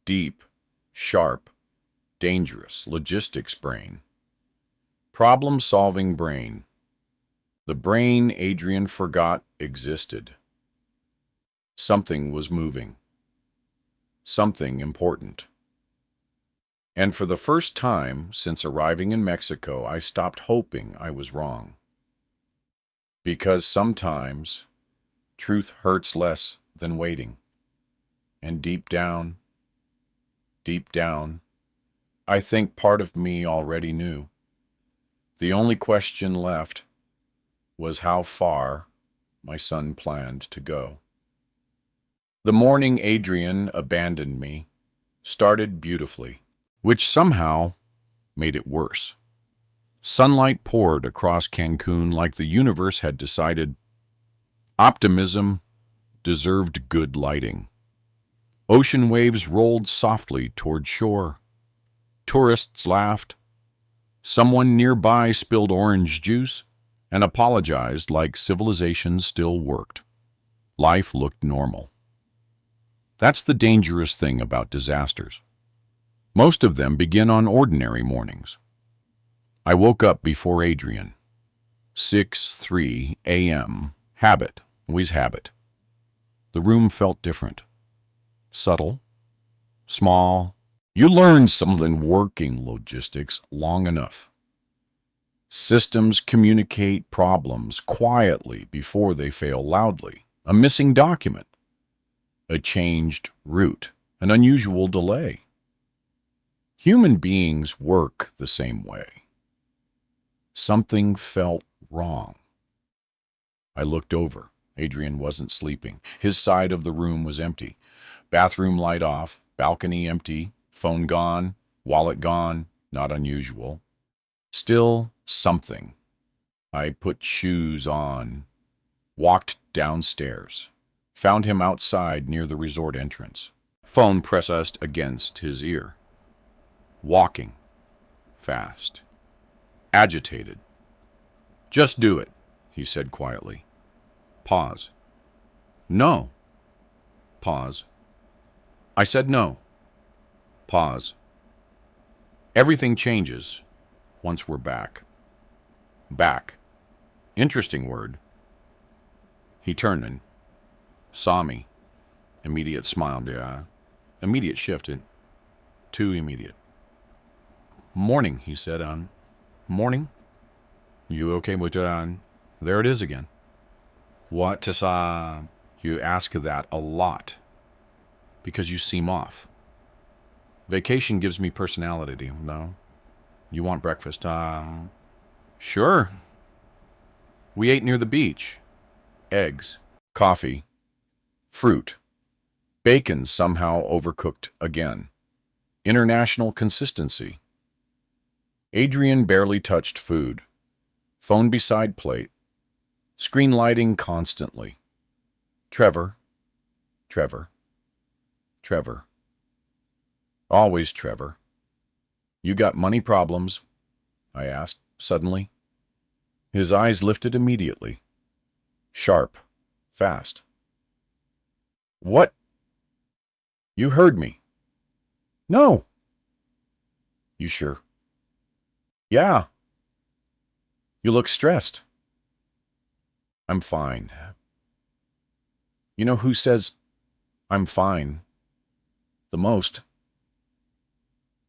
Deep, sharp, dangerous, logistics brain. Problem-solving brain. The brain Adrian forgot existed. Something was moving. Something important. And for the first time since arriving in Mexico, I stopped hoping I was wrong. Because sometimes truth hurts less than waiting. And deep down, I think part of me already knew. The only question left was how far my son planned to go. The morning Adrian abandoned me started beautifully, which somehow made it worse. Sunlight poured across Cancun like the universe had decided optimism deserved good lighting. Ocean waves rolled softly toward shore. Tourists laughed. Someone nearby spilled orange juice and apologized like civilization still worked. Life looked normal. That's the dangerous thing about disasters. Most of them begin on ordinary mornings. I woke up before Adrian. 6:03 a.m. Habit, always habit. The room felt different. Subtle. Small. You learn something working logistics long enough. Systems communicate problems quietly before they fail loudly. A missing document. A changed route. An unusual delay. Human beings work the same way. Something felt wrong. I looked over. Adrian wasn't sleeping. His side of the room was empty. Bathroom light off, balcony empty, phone gone, wallet gone, not unusual. Still something. I put shoes on, walked downstairs, found him outside near the resort entrance. Phone pressed against his ear. Walking. Fast. Agitated. Just do it, he said quietly. Pause. No. Pause. I said no. Pause. Everything changes once we're back. Back. Interesting word. He turned and saw me. Immediate smile. Yeah. Immediate shift. Too immediate. Morning, he said. Morning? You okay with there it is again. What is you ask that a lot because you seem off. Vacation gives me personality. No. You want breakfast? Sure. We ate near the beach. Eggs, coffee, fruit. Bacon somehow overcooked again. International consistency. Adrian barely touched food. Phone beside plate. Screen lighting constantly. Trevor. Always Trevor. You got money problems? I asked, suddenly. His eyes lifted immediately. Sharp. Fast. What? You heard me. No. You sure? Yeah. You look stressed. I'm fine. You know who says I'm fine the most?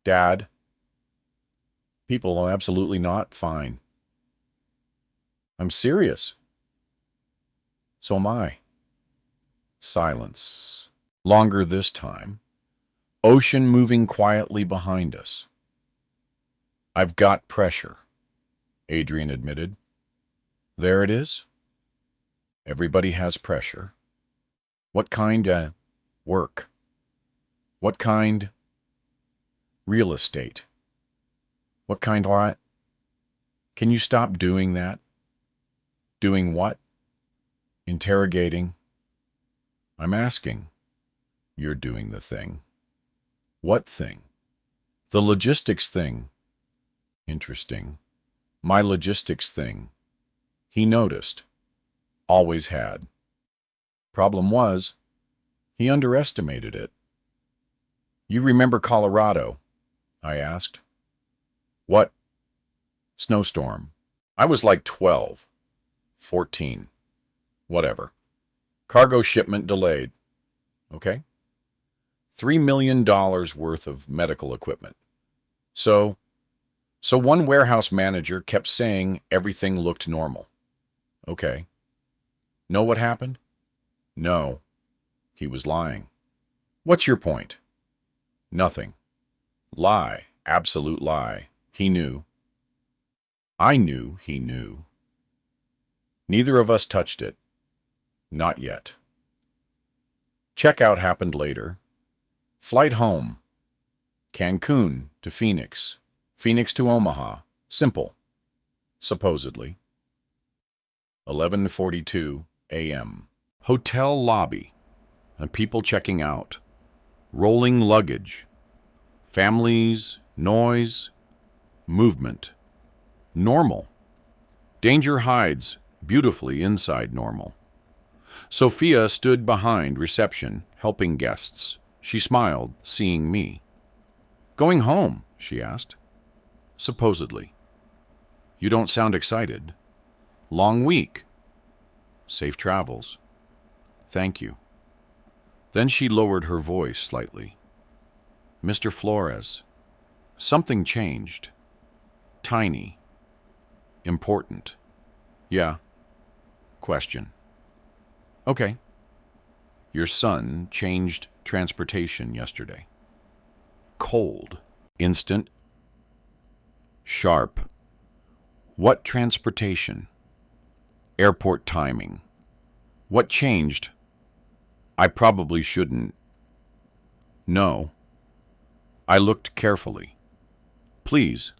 Dad. People are absolutely not fine. I'm serious. So am I. Silence. Longer this time. Ocean moving quietly behind us. I've got pressure, Adrian admitted. There it is. Everybody has pressure. What kind? Work. What kind? Real estate. What kind what? Can you stop doing that? Doing what? Interrogating. I'm asking. You're doing the thing. What thing? The logistics thing. Interesting. My logistics thing. He noticed. Always had. Problem was, he underestimated it. You remember Colorado? I asked. What? Snowstorm. I was like 12. 14. Whatever. Cargo shipment delayed. Okay? $3 million worth of medical equipment. So one warehouse manager kept saying everything looked normal. Okay. Know what happened? No. He was lying. What's your point? Nothing. Lie. Absolute lie. He knew. I knew he knew. Neither of us touched it. Not yet. Checkout happened later. Flight home. Cancún to Phoenix. Phoenix to Omaha. Simple. Supposedly. 11:42 a.m. Hotel lobby. And people checking out. Rolling luggage. Families, noise, movement. Normal. Danger hides beautifully inside normal. Sophia stood behind reception, helping guests. She smiled, seeing me. Going home, she asked. Supposedly. You don't sound excited. Long week. Safe travels. Thank you. Then she lowered her voice slightly. Mr. Flores, something changed. Tiny. Important. Yeah. Question. Okay. Your son changed transportation yesterday. Cold. Instant. Sharp. What transportation? Airport timing. What changed? I probably shouldn't. No. I looked carefully. Please.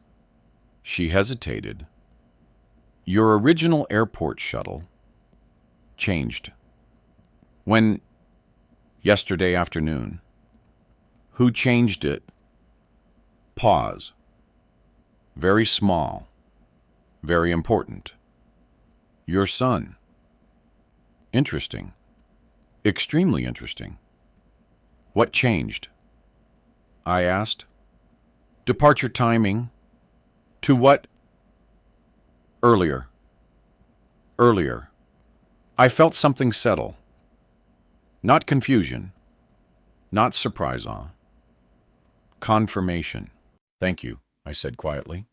She hesitated. Your original airport shuttle changed. When? Yesterday afternoon. Who changed it? Pause. Very small. Very important. Your son. Interesting. Extremely interesting. What changed? I asked. Departure timing. To what? Earlier. Earlier. I felt something settle. Not confusion. Not surprise. Confirmation. Thank you, I said quietly.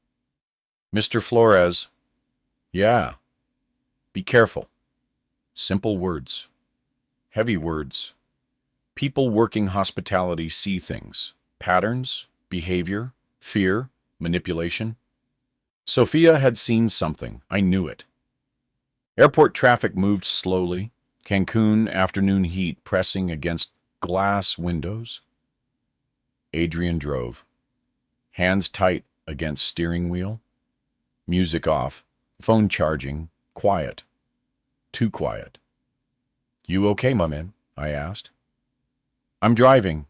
Mr. Flores. Yeah. Be careful. Simple words. Heavy words. People working hospitality see things. Patterns, behavior, fear, manipulation. Sophia had seen something. I knew it. Airport traffic moved slowly. Cancun afternoon heat pressing against glass windows. Adrian drove. Hands tight against steering wheel. Music off. Phone charging. Quiet. Too quiet. You okay, my man? I asked. I'm driving.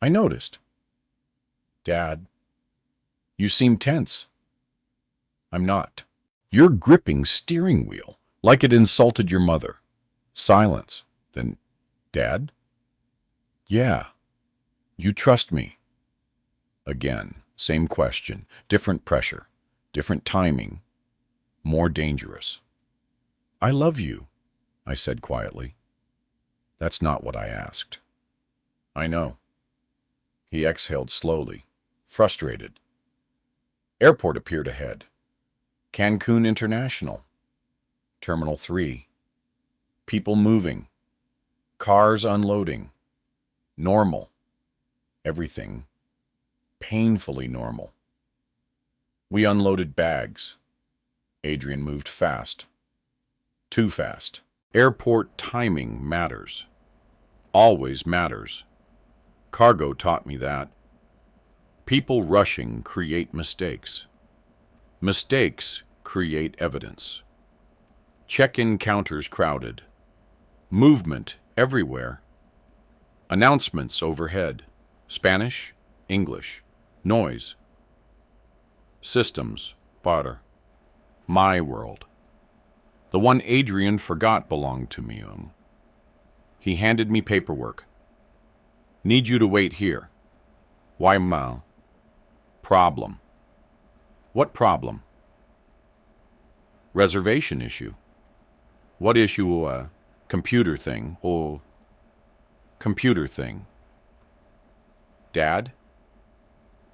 I noticed. Dad, you seem tense. I'm not. You're gripping steering wheel like it insulted your mother. Silence. Then, Dad? Yeah. You trust me. Again, same question, different pressure, different timing, more dangerous. I love you, I said quietly. That's not what I asked. I know. He exhaled slowly, frustrated. Airport appeared ahead. Cancún International. Terminal 3. People moving. Cars unloading. Normal. Everything painfully normal. We unloaded bags. Adrian moved fast. Too fast. Airport timing matters. Always matters. Cargo taught me that. People rushing create mistakes. Mistakes create evidence. Check-in counters crowded. Movement everywhere. Announcements overhead. Spanish, English. Noise. Systems, barter. My world. The one Adrian forgot belonged to me. He handed me paperwork. Need you to wait here. Why, Mal? Problem. What problem? Reservation issue. What issue? Computer thing. Oh, computer thing. Dad?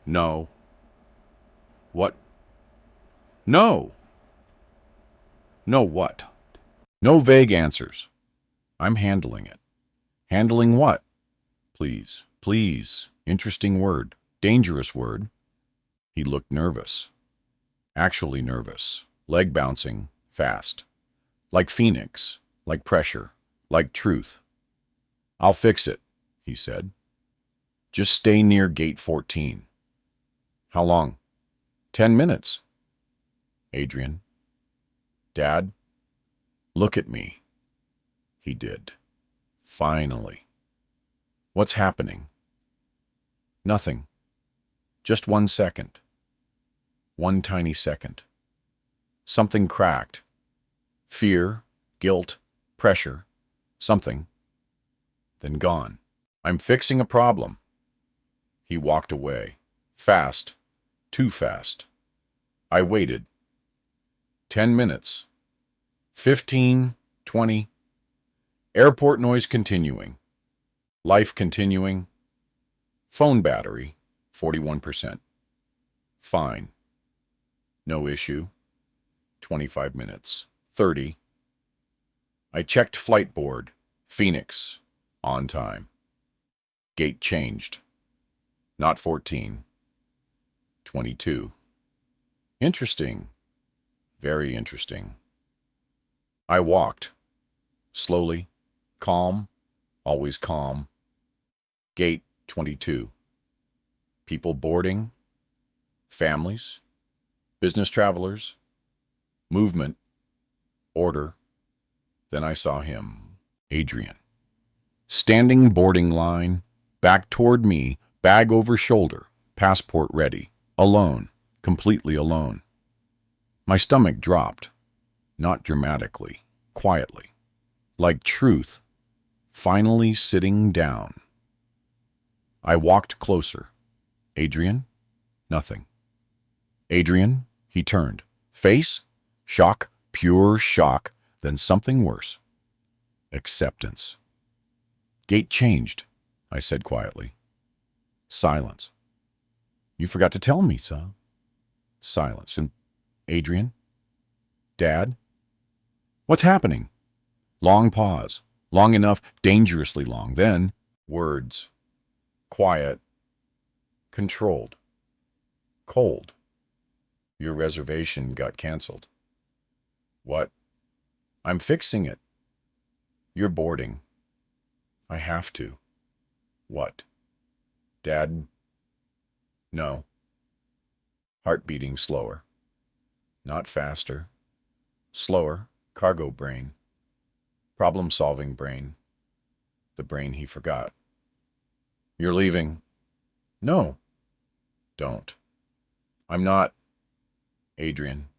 No. What? No. No what? No vague answers. I'm handling it. Handling what? Please, please. Interesting word. Dangerous word. He looked nervous. Actually nervous. Leg bouncing. Fast. Like Phoenix. Like pressure. Like truth. I'll fix it, he said. Just stay near gate 14. How long? 10 minutes. Adrian. Dad, look at me. He did. Finally. What's happening? Nothing. Just 1 second. One tiny second. Something cracked. Fear, guilt, pressure, something. Then gone. I'm fixing a problem. He walked away. Fast. Too fast. I waited. 10 minutes. 15, 20. Airport noise continuing. Life continuing. Phone battery, 41%. Fine. No issue. 25 minutes. 30. I checked flight board. Phoenix. On time. Gate changed. Not 14. 22. Interesting. Very interesting. I walked. Slowly. Calm. Always calm. Gate 22. People boarding. Families. Business travelers. Movement. Order. Then I saw him. Adrian. Standing boarding line. Back toward me. Bag over shoulder. Passport ready. Alone. Completely alone. My stomach dropped. Not dramatically. Quietly. Like truth. Finally sitting down. I walked closer. Adrian? Nothing. Adrian? He turned. Face? Shock. Pure shock. Then something worse. Acceptance. Gate changed, I said quietly. Silence. You forgot to tell me, son. Silence. And Adrian? Dad? What's happening? Long pause. Long enough, dangerously long. Then, words. Quiet. Controlled. Cold. Your reservation got canceled. What? I'm fixing it. You're boarding. I have to. What? Dad? No. Heart beating slower. Not faster. Slower. Cargo brain. Problem-solving brain. The brain he forgot. You're leaving. No. Don't. I'm not. Adrian.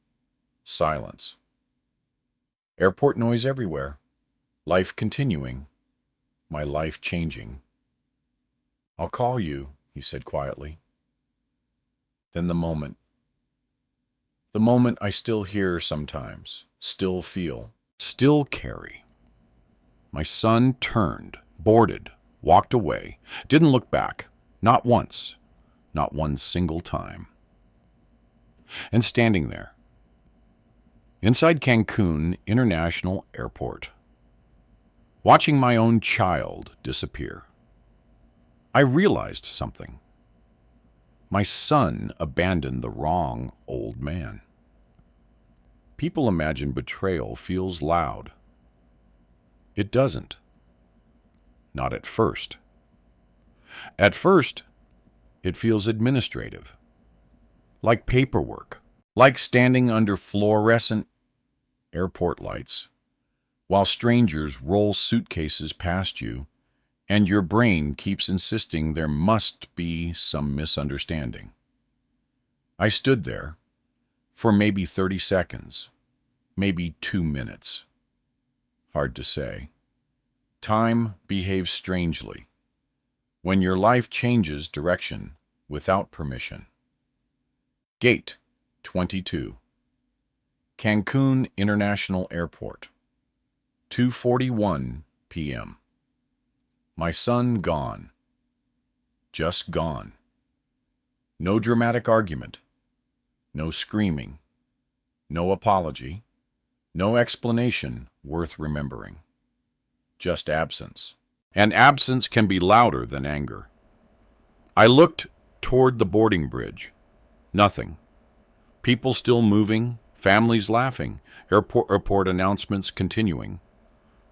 Silence. Airport noise everywhere. Life continuing. My life changing. I'll call you, he said quietly. Then the moment. The moment I still hear sometimes, still feel, still carry. My son turned, boarded, walked away, didn't look back, not once, not one single time. And standing there, inside Cancún International Airport, Watching my own child disappear, I realized something. My son abandoned the wrong old man. People imagine betrayal feels loud. It doesn't. Not at first. At first, it feels administrative. Like paperwork. Like standing under fluorescent airport lights while strangers roll suitcases past you and your brain keeps insisting there must be some misunderstanding. I stood there for maybe 30 seconds, maybe 2 minutes. Hard to say. Time behaves strangely when your life changes direction without permission. Gate 22. Cancún International Airport. 2:41 p.m. My son gone. Just gone. No dramatic argument. No screaming. No apology. No explanation worth remembering. Just absence. And absence can be louder than anger. I looked toward the boarding bridge. Nothing. People still moving, families laughing, airport announcements continuing.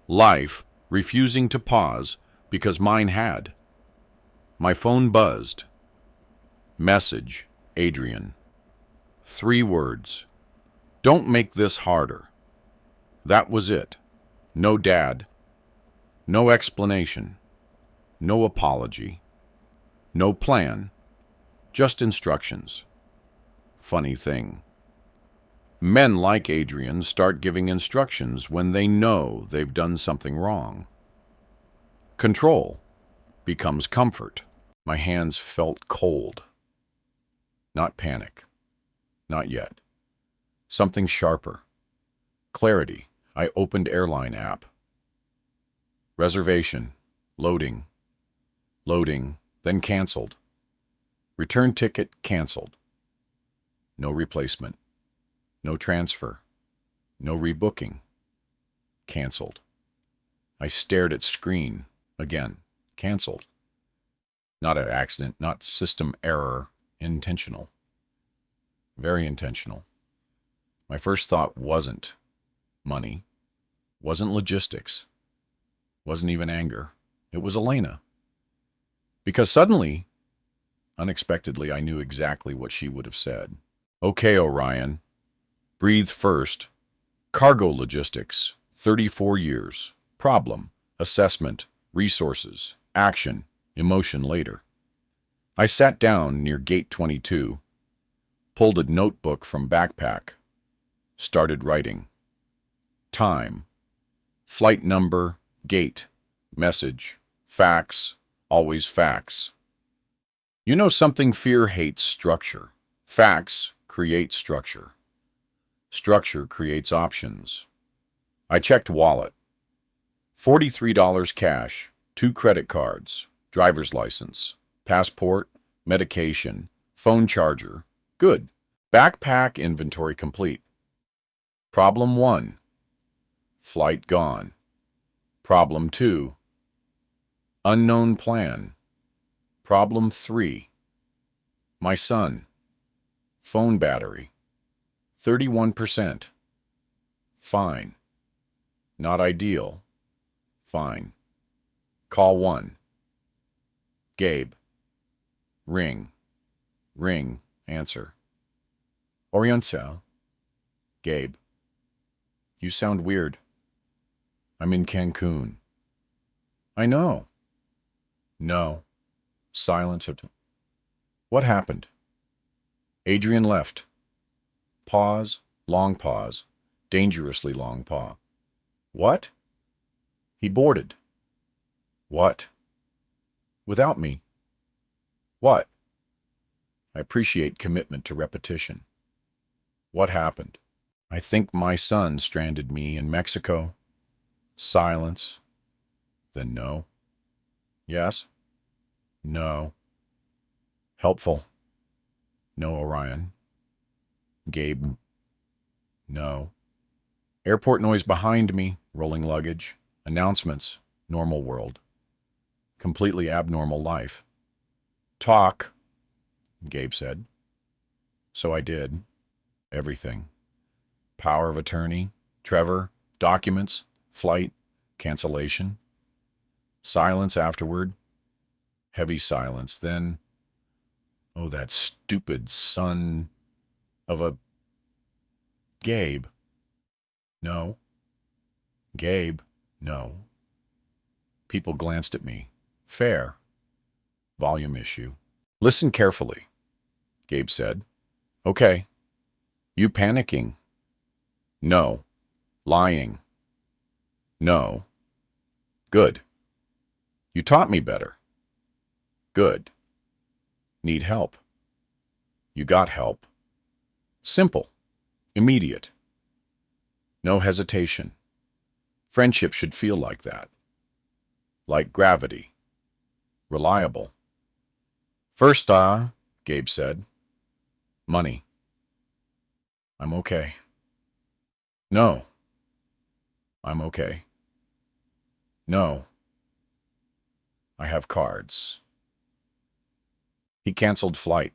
Life refusing to pause because mine had. My phone buzzed. Message, Adrian. 3 words. Don't make this harder. That was it. No dad. No explanation. No apology. No plan. Just instructions. Funny thing. Men like Adrian start giving instructions when they know they've done something wrong. Control becomes comfort. My hands felt cold. Not panic. Not yet. Something sharper. Clarity. I opened airline app. Reservation. Loading. Loading. Then canceled. Return ticket canceled. No replacement. No transfer. No rebooking. Canceled. I stared at screen. Again. Canceled. Not an accident, not system error. Intentional. Very intentional. My first thought wasn't money. Wasn't logistics. Wasn't even anger. It was Elena. Because suddenly, unexpectedly, I knew exactly what she would have said. Okay, Orion. Breathe first. Cargo logistics. 34 years. Problem. Assessment. Resources. Action. Emotion later. I sat down near gate 22. Pulled a notebook from backpack. Started writing. Time. Flight number. Gate. Message. Facts. Always facts. You know something? Fear hates structure. Facts create structure. Structure creates options. I checked wallet. $43 cash, 2 credit cards, driver's license, passport, medication, phone charger. Good. Backpack inventory complete. Problem 1. Flight gone. Problem 2. Unknown plan. Problem 3. My son. Phone battery. 31%. Fine. Not ideal. Fine. Call 1. Gabe. Ring. Ring. Answer. Orion Flores. Gabe. You sound weird. I'm in Cancun. I know. No. Silence. What happened? Adrian left. Pause. Long pause. Dangerously long pause. What? He boarded. What? Without me. What? I appreciate commitment to repetition. What happened? I think my son stranded me in Mexico. Silence. Then no. Yes. No. Helpful. No, Orion. Gabe. No. Airport noise behind me, rolling luggage. Announcements, normal world. Completely abnormal life. Talk, Gabe said. So I did. Everything. Power of attorney, Trevor, documents, flight, cancellation. Silence afterward. Heavy silence. Then, oh, that stupid son of a... Gabe. No. Gabe. No. People glanced at me. Fair. Volume issue. Listen carefully, Gabe said. Okay. You panicking? No. Lying? No. Good. You taught me better. Good. Need help? You got help. Simple. Immediate. No hesitation. Friendship should feel like that. Like gravity. Reliable. First, Gabe said. Money. I'm okay. No. I'm okay. No. I have cards. He canceled flight.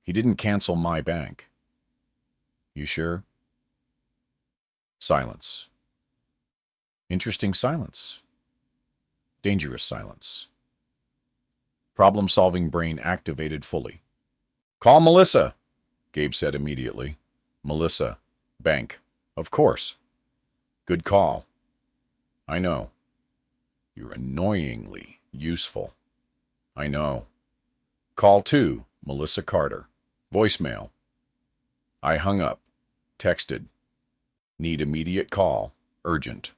He didn't cancel my bank. You sure? Silence. Interesting silence. Dangerous silence. Problem-solving brain activated fully. Call Melissa, Gabe said immediately. Melissa. Bank. Of course. Good call. I know. You're annoyingly useful. I know. Call 2, Melissa Carter. Voicemail. I hung up. Texted. Need immediate call. Urgent.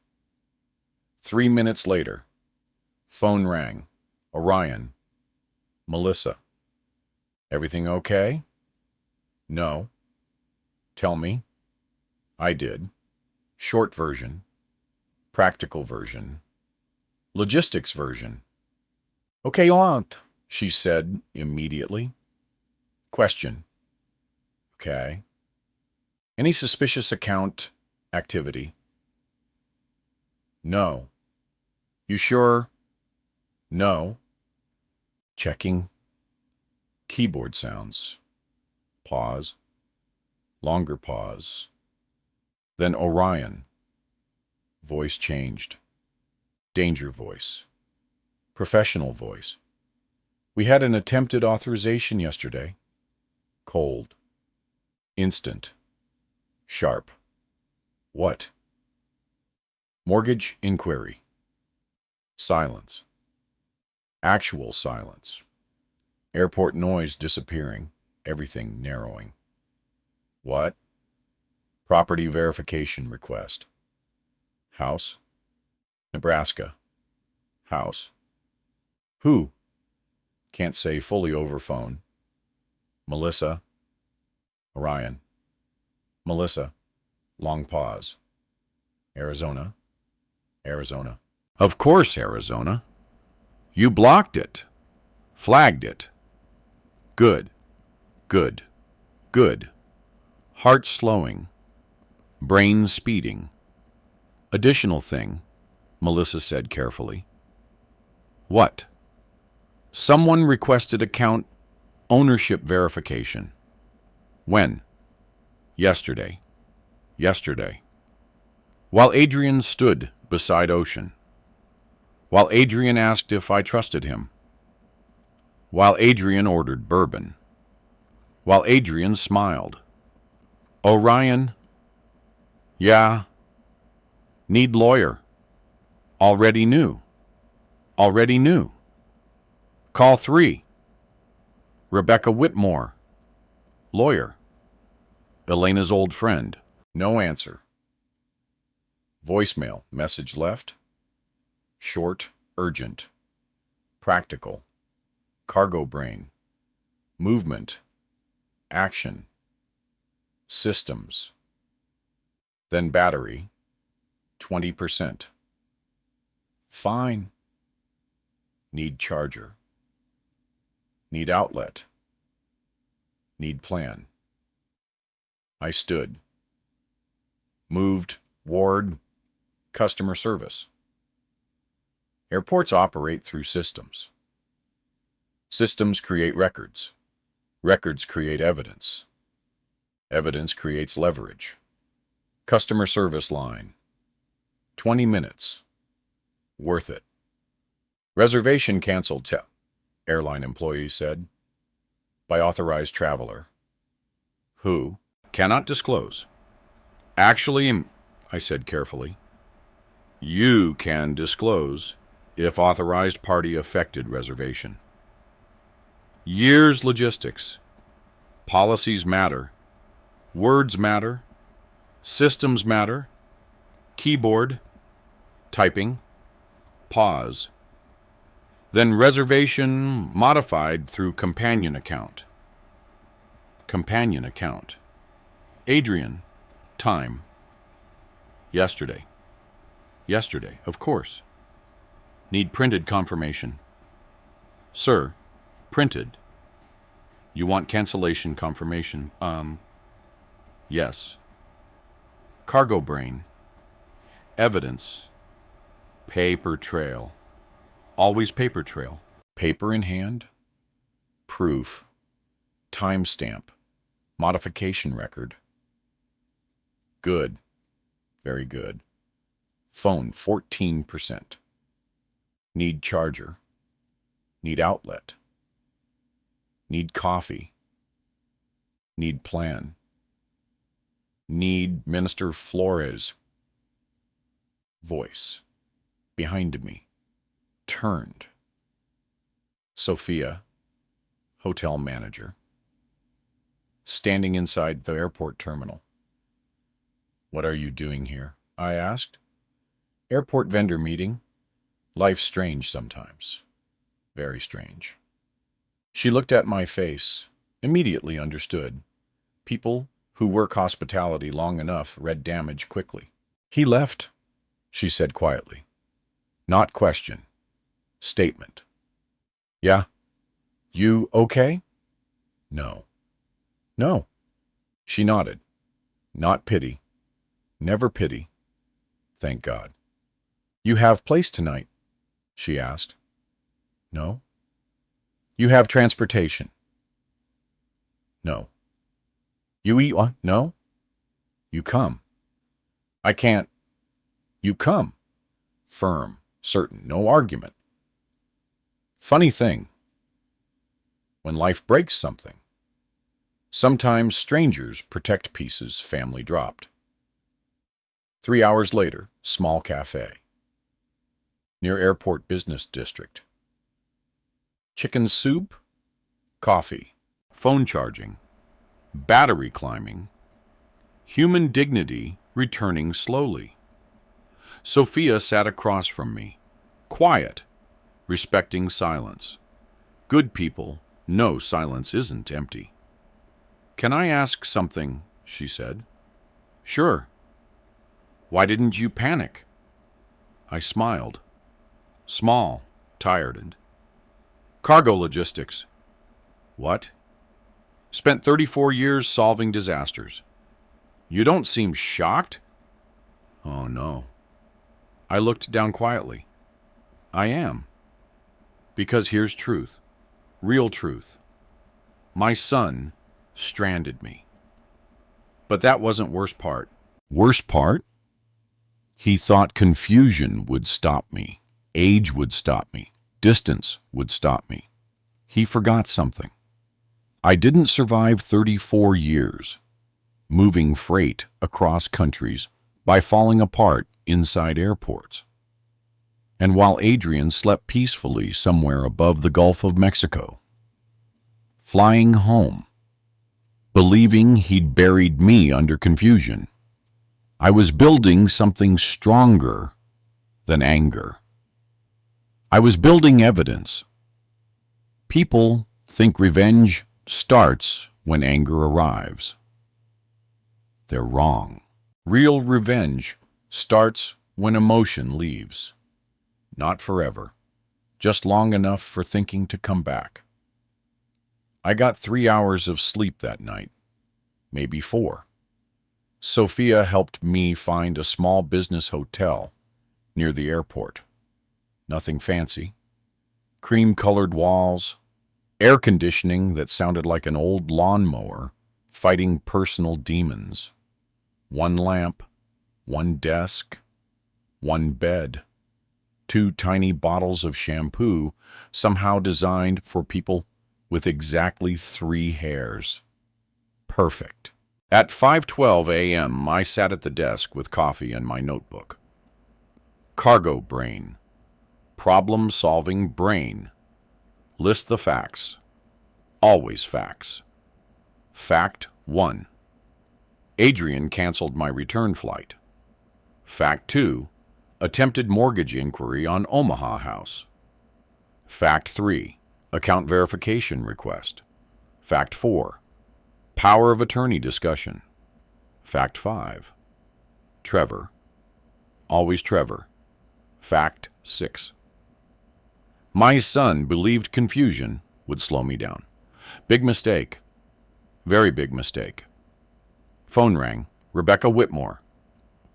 3 minutes later. Phone rang. Orion. Melissa. Everything okay? No. Tell me. I did. Short version. Practical version. Logistics version. Okay, aunt, she said immediately. Question. Okay. Any suspicious account activity? No. You sure? No. Checking. Keyboard sounds. Pause. Longer pause. Then Orion. Voice changed. Danger voice. Professional voice. We had an attempted authorization yesterday. Cold. Instant. Sharp. What? Mortgage inquiry. Silence. Actual silence. Airport noise disappearing. Everything narrowing. What? Property verification request. House. Nebraska. House. Who? Can't say fully over phone. Melissa. Orion. Melissa. Long pause. Arizona. Arizona. Of course, Arizona. You blocked it. Flagged it. Good. Good. Good. Heart slowing. Brain speeding. Additional thing, Melissa said carefully. What? Someone requested account ownership verification. When? Yesterday. Yesterday. While Adrian stood beside Ocean. While Adrian asked if I trusted him. While Adrian ordered bourbon. While Adrian smiled. Orion. Yeah. Need lawyer. Already knew. Already knew. Call 3. Rebecca Whitmore. Lawyer. Elena's old friend. No answer. Voicemail. Message left. Short. Urgent. Practical. Cargo brain. Movement. Action. Systems. Then battery. 20%. Fine. Need charger. Need outlet. Need plan. I stood. Moved. Ward. Customer service. Airports operate through systems. Systems create records. Records create evidence. Evidence creates leverage. Customer service line. 20 minutes. Worth it. Reservation canceled, airline employee said. By authorized traveler. Who? Cannot disclose. Actually, I said carefully, you can disclose if authorized party affected reservation. Years logistics. Policies matter. Words matter. Systems matter. Keyboard. Typing. Pause. Then reservation modified through companion account. Companion account. Adrian. Time. Yesterday. Yesterday, of course. Need printed confirmation. Sir, printed. You want cancellation confirmation? Yes. Cargo brain. Evidence. Paper trail. Always paper trail. Paper in hand. Proof. Timestamp. Modification record. Good. Very good. Phone 14%. Need charger. Need outlet. Need coffee. Need plan. Need Minister Flores. Voice. Behind me. Turned. Sophia. Hotel manager. Standing inside the airport terminal. What are you doing here? I asked. Airport vendor meeting. Life's strange sometimes. Very strange. She looked at my face, immediately understood. People who work hospitality long enough read damage quickly. He left, she said quietly. Not question. Statement. Yeah. You okay? No. No. She nodded. Not pity. Never pity. Thank God. You have place tonight? She asked. No. You have transportation? No. You eat what? No. You come. I can't. You come. Firm, certain, no argument. Funny thing. When life breaks something, sometimes strangers protect pieces family dropped. 3 hours later, small cafe. Near airport business district. Chicken soup, coffee, phone charging, battery climbing, human dignity returning slowly. Sophia sat across from me, quiet, respecting silence. Good people know silence isn't empty. Can I ask something? She said. Sure. Why didn't you panic? I smiled. Small, tired, and cargo logistics. What? Spent 34 years solving disasters. You don't seem shocked? Oh, no. I looked down quietly. I am. Because here's truth. Real truth. My son stranded me. But that wasn't worst part. Worst part? He thought confusion would stop me. Age would stop me. Distance would stop me. He forgot something. I didn't survive 34 years, moving freight across countries by falling apart inside airports. And while Adrian slept peacefully somewhere above the Gulf of Mexico, flying home, believing he'd buried me under confusion, I was building something stronger than anger. I was building evidence. People think revenge starts when anger arrives. They're wrong. Real revenge starts when emotion leaves. Not forever, just long enough for thinking to come back. I got 3 hours of sleep that night, maybe 4. Sophia helped me find a small business hotel near the airport. Nothing fancy. Cream-colored walls, air conditioning that sounded like an old lawnmower fighting personal demons. One lamp, one desk, one bed, 2 tiny bottles of shampoo somehow designed for people with exactly 3 hairs. Perfect. At 5:12 a.m., I sat at the desk with coffee and my notebook. Cargo brain. Problem-solving brain. List the facts. Always facts. Fact 1. Adrian canceled my return flight. Fact 2. Attempted mortgage inquiry on Omaha house. Fact 3. Account verification request. Fact 4. Power of attorney discussion. Fact 5. Trevor. Always Trevor. Fact 6. My son believed confusion would slow me down. Big mistake. Very big mistake. Phone rang. Rebecca Whitmore.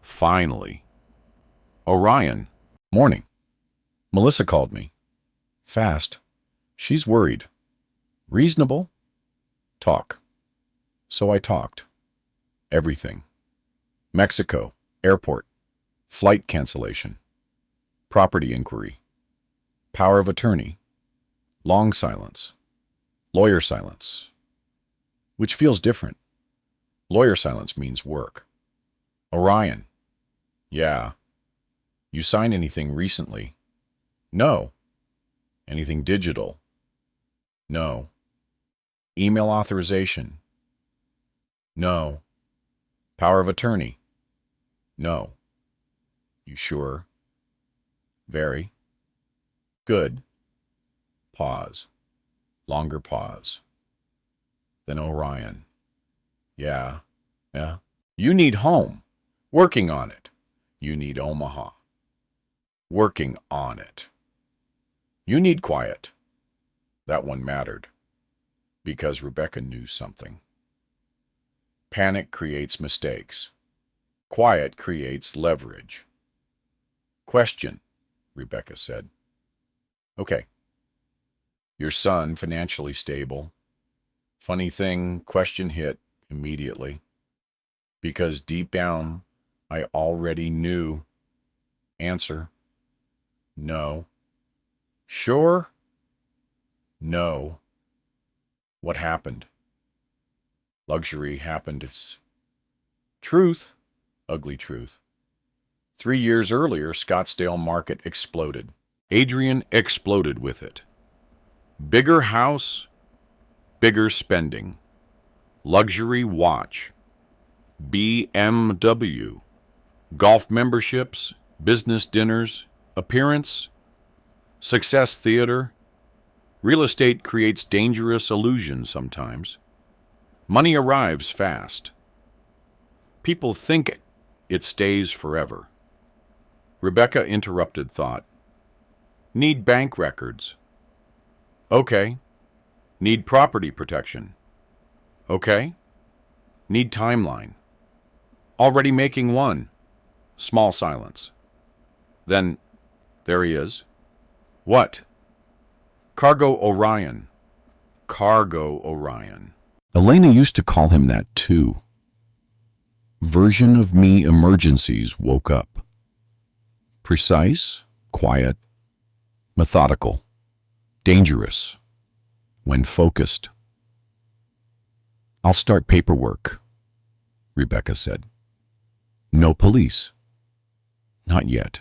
Finally. Orion. Morning. Melissa called me. Fast. She's worried. Reasonable. Talk. So I talked. Everything. Mexico. Airport. Flight cancellation. Property inquiry. Power of attorney. Long silence. Lawyer silence. Which feels different. Lawyer silence means work. Orion. Yeah. You signed anything recently? No. Anything digital? No. Email authorization? No. Power of attorney? No. You sure? Very. Good. Pause. Longer pause. Then Orion. Yeah. You need home. Working on it. You need Omaha. Working on it. You need quiet. That one mattered. Because Rebecca knew something. Panic creates mistakes. Quiet creates leverage. Question, Rebecca said. Okay. Your son financially stable. Funny thing, question hit immediately. Because deep down, I already knew. Answer. No. Sure? No. What happened? Luxury happened. It's truth. Ugly truth. 3 years earlier, Scottsdale market exploded. Adrian exploded with it. Bigger house, bigger spending. Luxury watch. BMW. Golf memberships, business dinners, appearance, success theater. Real estate creates dangerous illusions sometimes. Money arrives fast. People think it stays forever. Rebecca interrupted thought. Need bank records. Okay. Need property protection. Okay. Need timeline. Already making one. Small silence. Then, there he is. What? Cargo Orion. Cargo Orion. Elena used to call him that too. Version of me emergencies woke up. Precise, quiet, methodical, dangerous, when focused. I'll start paperwork, Rebecca said. No police. Not yet.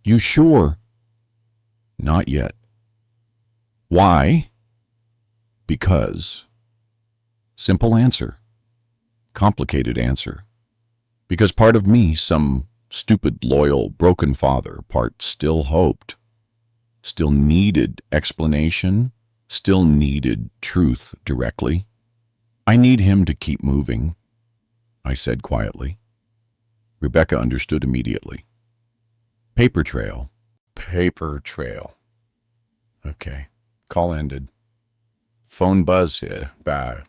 You sure? Not yet. Why? Because. Simple answer. Complicated answer. Because part of me, some stupid, loyal, broken father, part still hoped, still needed explanation, still needed truth directly. I need him to keep moving, I said quietly. Rebecca understood immediately. Paper trail. Paper trail. Okay. Call ended. Phone buzz here. Bah.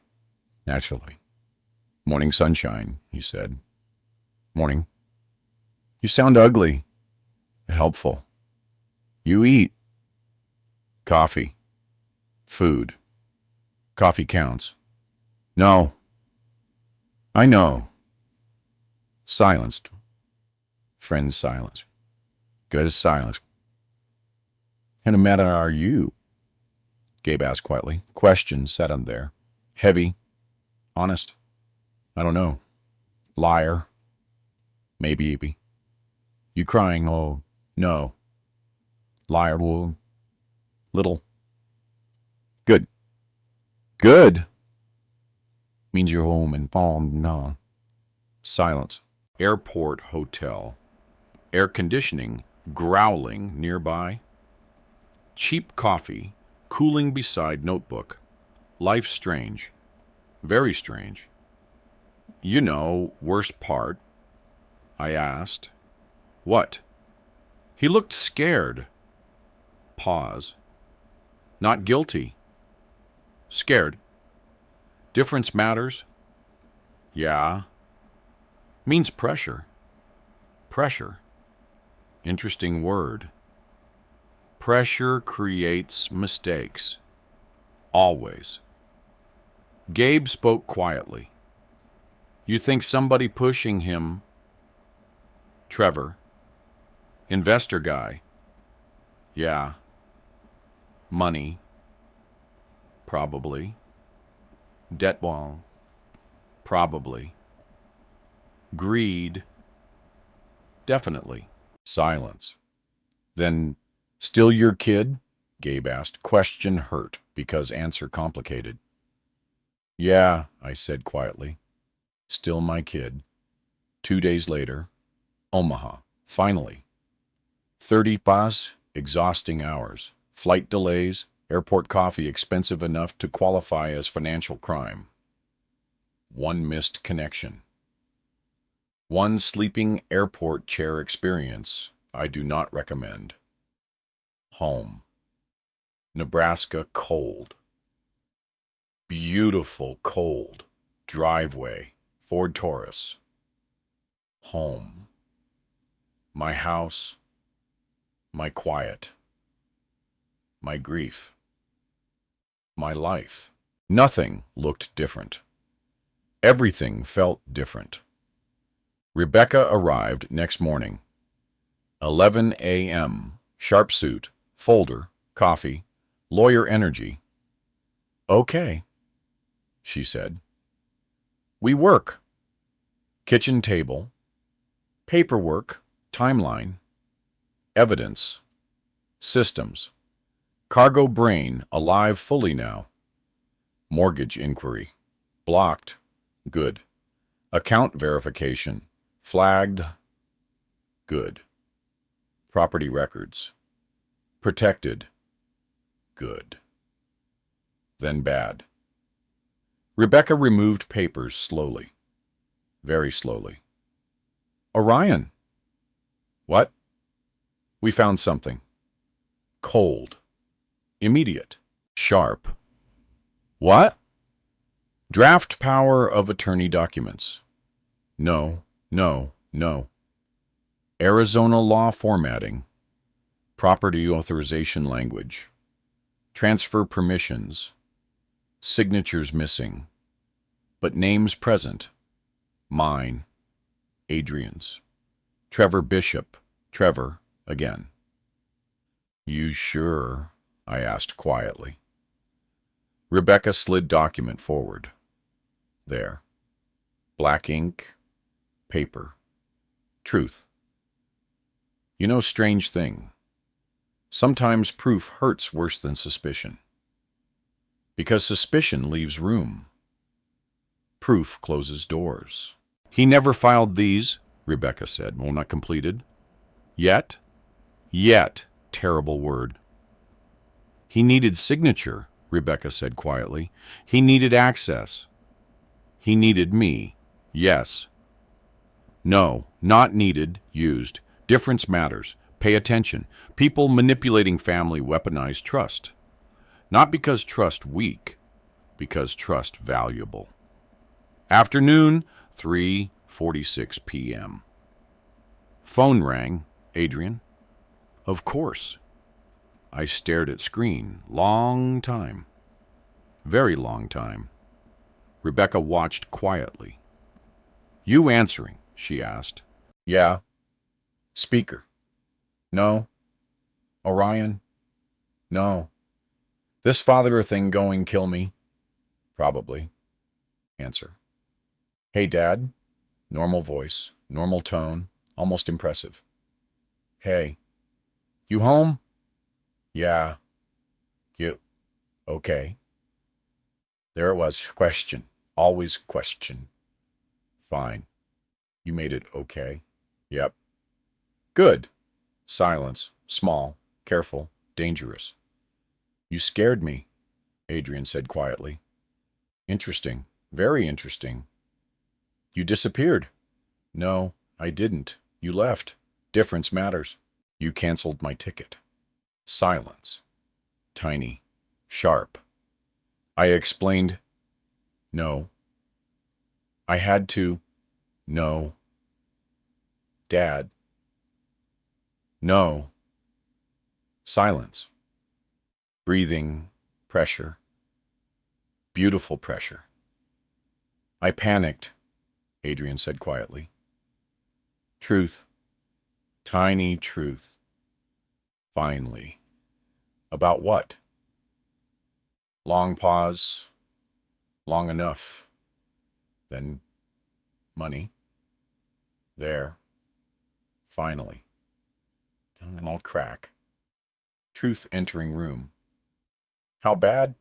Naturally. Morning sunshine, he said. Morning. You sound ugly. Helpful. You eat. Coffee. Food. Coffee counts. No. I know. Silenced. Friend's silence. Good as silence. What matter are you? Gabe asked quietly. Question sat on there. Heavy. Honest. I don't know. Liar. Maybe. You crying? Oh, no. Liar. Well, little. Good. Good. Means you're home and no. Silence. Airport hotel. Air conditioning growling nearby. Cheap coffee cooling beside notebook. Life strange. Very strange. You know, worst part? I asked. What? He looked scared. Pause. Not guilty. Scared. Difference matters? Yeah. Means pressure. Pressure. Interesting word. Pressure creates mistakes. Always. Gabe spoke quietly. You think somebody pushing him? Trevor. Investor guy. Yeah. Money. Probably. Debt wall. Probably. Greed. Definitely. Silence. Then, still your kid? Gabe asked. Question hurt because answer complicated. Yeah, I said quietly. Still my kid. 2 days later, Omaha. Finally. 30 pas, exhausting hours. Flight delays, airport coffee expensive enough to qualify as financial crime. One missed connection. One sleeping airport chair experience I do not recommend. Home. Nebraska cold. Beautiful cold. Driveway. Ford Taurus. Home. My house. My quiet. My grief. My life. Nothing looked different. Everything felt different. Rebecca arrived next morning. 11 a.m. Sharp suit, folder, coffee, lawyer energy. Okay, she said. We work. Kitchen table. Paperwork, timeline. Evidence. Systems. Cargo brain alive fully now. Mortgage inquiry. Blocked. Good. Account verification. Flagged. Good. Property records. Protected. Good. Then bad. Rebecca removed papers slowly. Very slowly. Orion. What? We found something. Cold. Immediate. Sharp. What? Draft power of attorney documents. No. Arizona law formatting. Property authorization language. Transfer permissions. Signatures missing. But names present. Mine. Adrian's. Trevor Bishop. Trevor again. You sure? I asked quietly. Rebecca slid document forward. There. Black ink. Paper. Truth. You know, strange thing. Sometimes proof hurts worse than suspicion. Because suspicion leaves room. Proof closes doors. He never filed these, Rebecca said. Well, not completed. Yet? Yet. Terrible word. He needed signature, Rebecca said quietly. He needed access. He needed me. Yes. No, not needed, used. Difference matters. Pay attention. People manipulating family weaponize trust. Not because trust weak, because trust valuable. Afternoon, 3:46 p.m. Phone rang. Adrian. Of course. I stared at screen. Long time. Very long time. Rebecca watched quietly. You answering? She asked. Yeah. Speaker. No. Orion? No. This father thing going kill me? Probably. Answer. Hey, Dad. Normal voice, normal tone, almost impressive. Hey. You home? Yeah. You. Okay. There it was. Question. Always question. Fine. You made it okay? Yep. Good. Silence. Small. Careful. Dangerous. You scared me, Adrian said quietly. Interesting. Very interesting. You disappeared. No, I didn't. You left. Difference matters. You canceled my ticket. Silence. Tiny. Sharp. I explained. No. I had to. No. Dad. No. Silence. Breathing. Pressure. Beautiful pressure. I panicked, Adrian said quietly. Truth. Tiny truth. Finally. About what? Long pause. Long enough. Then money. There. Finally. And I'll crack. Truth entering room. How bad?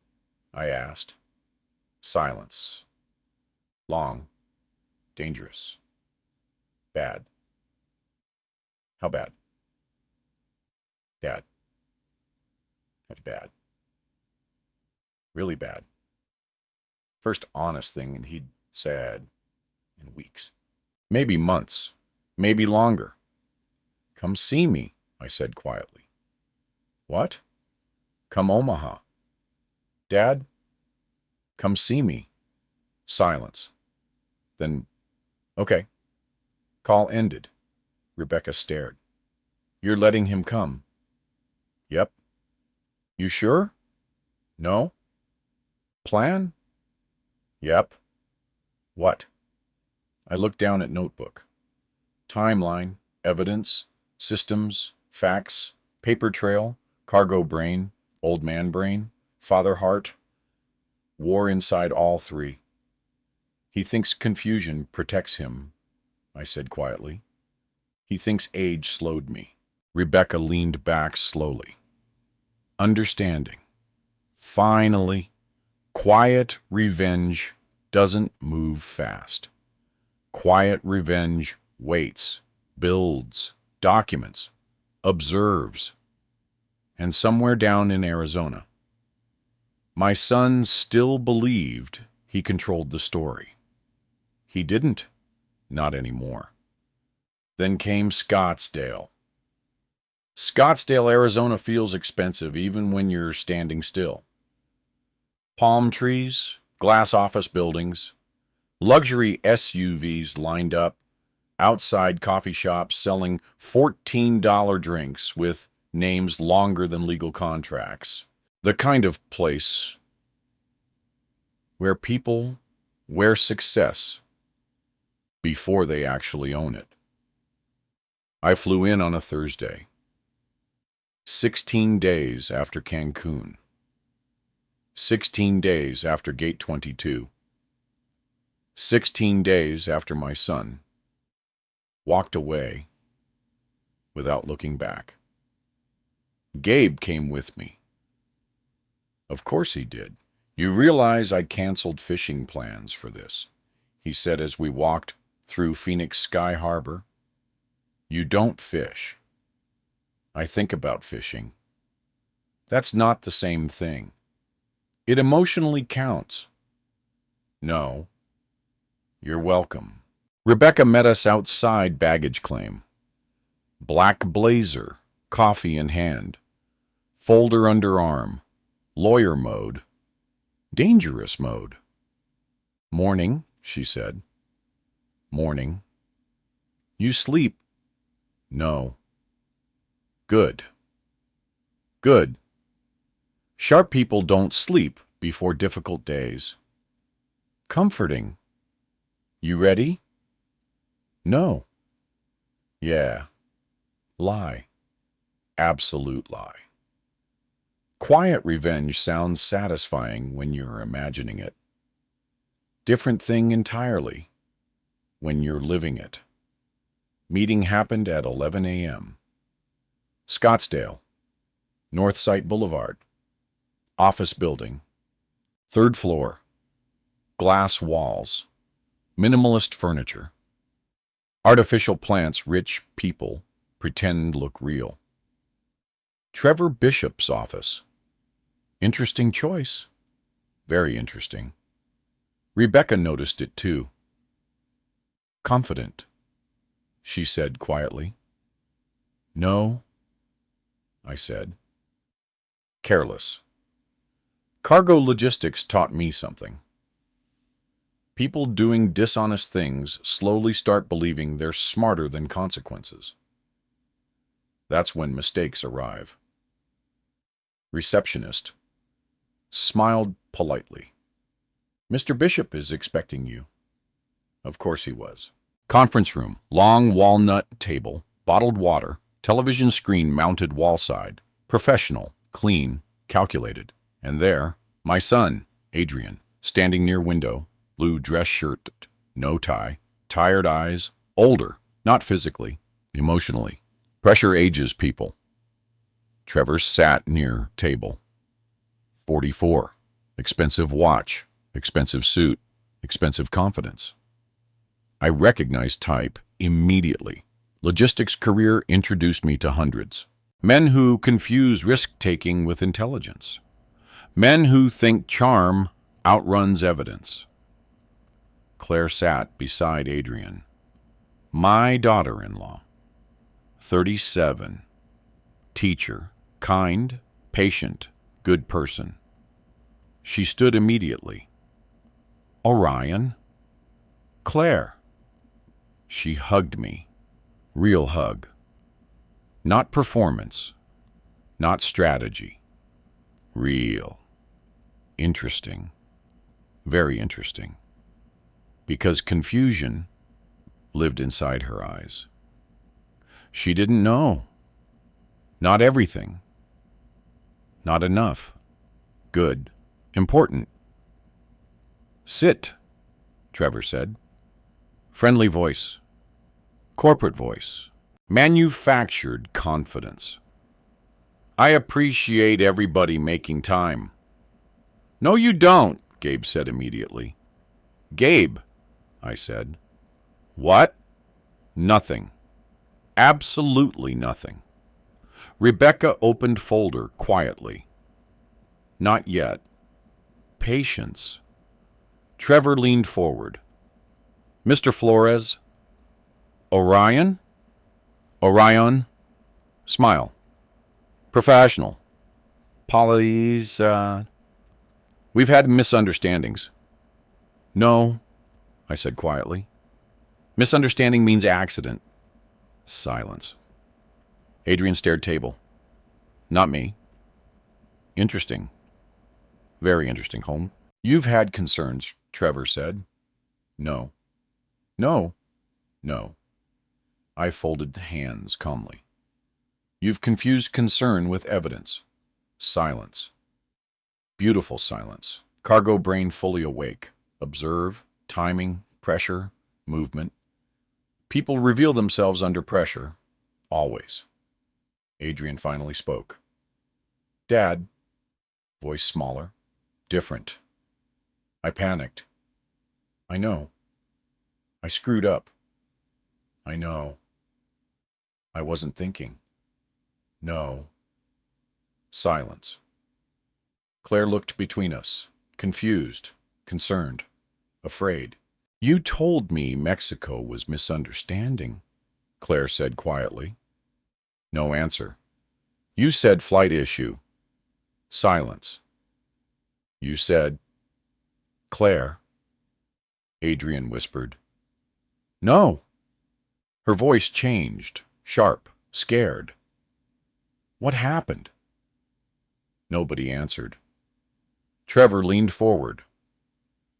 I asked. Silence. Long. Dangerous. Bad. How bad? Dad. That's bad. Really bad. First honest thing he'd said in weeks. Maybe months. Maybe longer. Come see me, I said quietly. What? Come Omaha. Dad? Come see me. Silence. Then, okay. Call ended. Rebecca stared. You're letting him come? Yep. You sure? No? Plan? Yep. What? I looked down at notebook. Timeline, evidence, systems, facts, paper trail, cargo brain, old man brain, father heart. War inside all three. He thinks confusion protects him, I said quietly. He thinks age slowed me. Rebecca leaned back slowly. Understanding. Finally, quiet revenge doesn't move fast. Quiet revenge waits, builds, documents, observes. And somewhere down in Arizona, my son still believed he controlled the story. He didn't. Not anymore. Then came Scottsdale. Scottsdale, Arizona feels expensive even when you're standing still. Palm trees, glass office buildings, luxury SUVs lined up, outside coffee shops selling $14 drinks with names longer than legal contracts. The kind of place where people wear success before they actually own it. I flew in on a Thursday, 16 days after Cancun, 16 days after Gate 22, 16 days after my son walked away without looking back. Gabe came with me. Of course he did. You realize I canceled fishing plans for this, he said as we walked through Phoenix Sky Harbor. You don't fish. I think about fishing. That's not the same thing. It emotionally counts. No. You're welcome. Rebecca met us outside baggage claim. Black blazer, coffee in hand, folder under arm, lawyer mode, dangerous mode. Morning, she said. Morning. You sleep? No. Good. Good. Sharp people don't sleep before difficult days. Comforting. You ready? No. Yeah. Lie. Absolute lie. Quiet revenge sounds satisfying when you're imagining it. Different thing entirely when you're living it. Meeting happened at 11 a.m. Scottsdale, Northside Boulevard. Office building. 3rd floor. Glass walls. Minimalist furniture. Artificial plants rich people pretend look real. Trevor Bishop's office. Interesting choice. Very interesting. Rebecca noticed it too. Confident, she said quietly. No, I said. Careless. Cargo logistics taught me something. People doing dishonest things slowly start believing they're smarter than consequences. That's when mistakes arrive. Receptionist smiled politely. Mr. Bishop is expecting you. Of course he was. Conference room, long walnut table, bottled water, television screen mounted wall side. Professional, clean, calculated. And there, my son, Adrian, standing near window, blue dress shirt, no tie, tired eyes, older, not physically, emotionally. Pressure ages people. Trevor sat near table. 44. Expensive watch, expensive suit, expensive confidence. I recognized type immediately. Logistics career introduced me to hundreds. Men who confuse risk-taking with intelligence. Men who think charm outruns evidence. Claire sat beside Adrian. My daughter-in-law. 37. Teacher. Kind, patient, good person. She stood immediately. Orion. Claire. She hugged me. Real hug. Not performance. Not strategy. Real. Interesting. Very interesting. Because confusion lived inside her eyes. She didn't know. Not everything. Not enough. Good. Important. Sit, Trevor said. Friendly voice. Corporate voice. Manufactured confidence. I appreciate everybody making time. No, you don't, Gabe said immediately. Gabe, I said. What? Nothing. Absolutely nothing. Rebecca opened folder quietly. Not yet. Patience. Trevor leaned forward. Mr. Flores. Orion? Orion? Smile. Professional. Polly's, We've had misunderstandings. No, I said quietly. Misunderstanding means accident. Silence. Adrian stared table. Not me. Interesting. Very interesting, Holmes. You've had concerns, Trevor said. No. No. No. I folded hands calmly. You've confused concern with evidence. Silence. Beautiful silence. Cargo brain fully awake. Observe, timing, pressure, movement. People reveal themselves under pressure. Always. Adrian finally spoke. Dad. Voice smaller. Different. I panicked. I know. I screwed up. I know. I wasn't thinking. No. Silence. Claire looked between us, confused, concerned, afraid. You told me Mexico was misunderstanding, Claire said quietly. No answer. You said flight issue. Silence. You said, Claire. Adrian whispered. No. Her voice changed, sharp, scared. What happened? Nobody answered. Trevor leaned forward.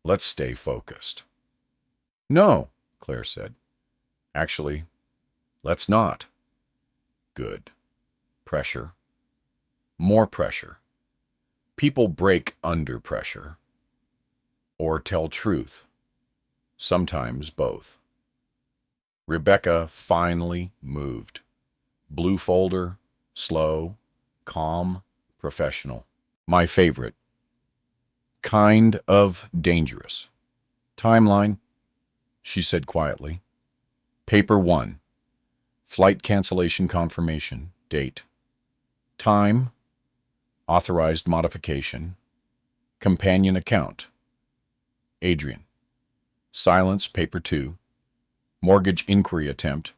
Let's stay focused. No, Claire said. Actually, let's not. Good. Pressure. More pressure. People break under pressure. Or tell truth. Sometimes both. Rebecca finally moved. Blue folder, slow, calm, professional. My favorite. Kind of dangerous. Timeline, she said quietly. Paper 1. Flight cancellation confirmation. Date. Time. Authorized modification. Companion account. Adrian. Silence. Paper 2. Mortgage inquiry attempt.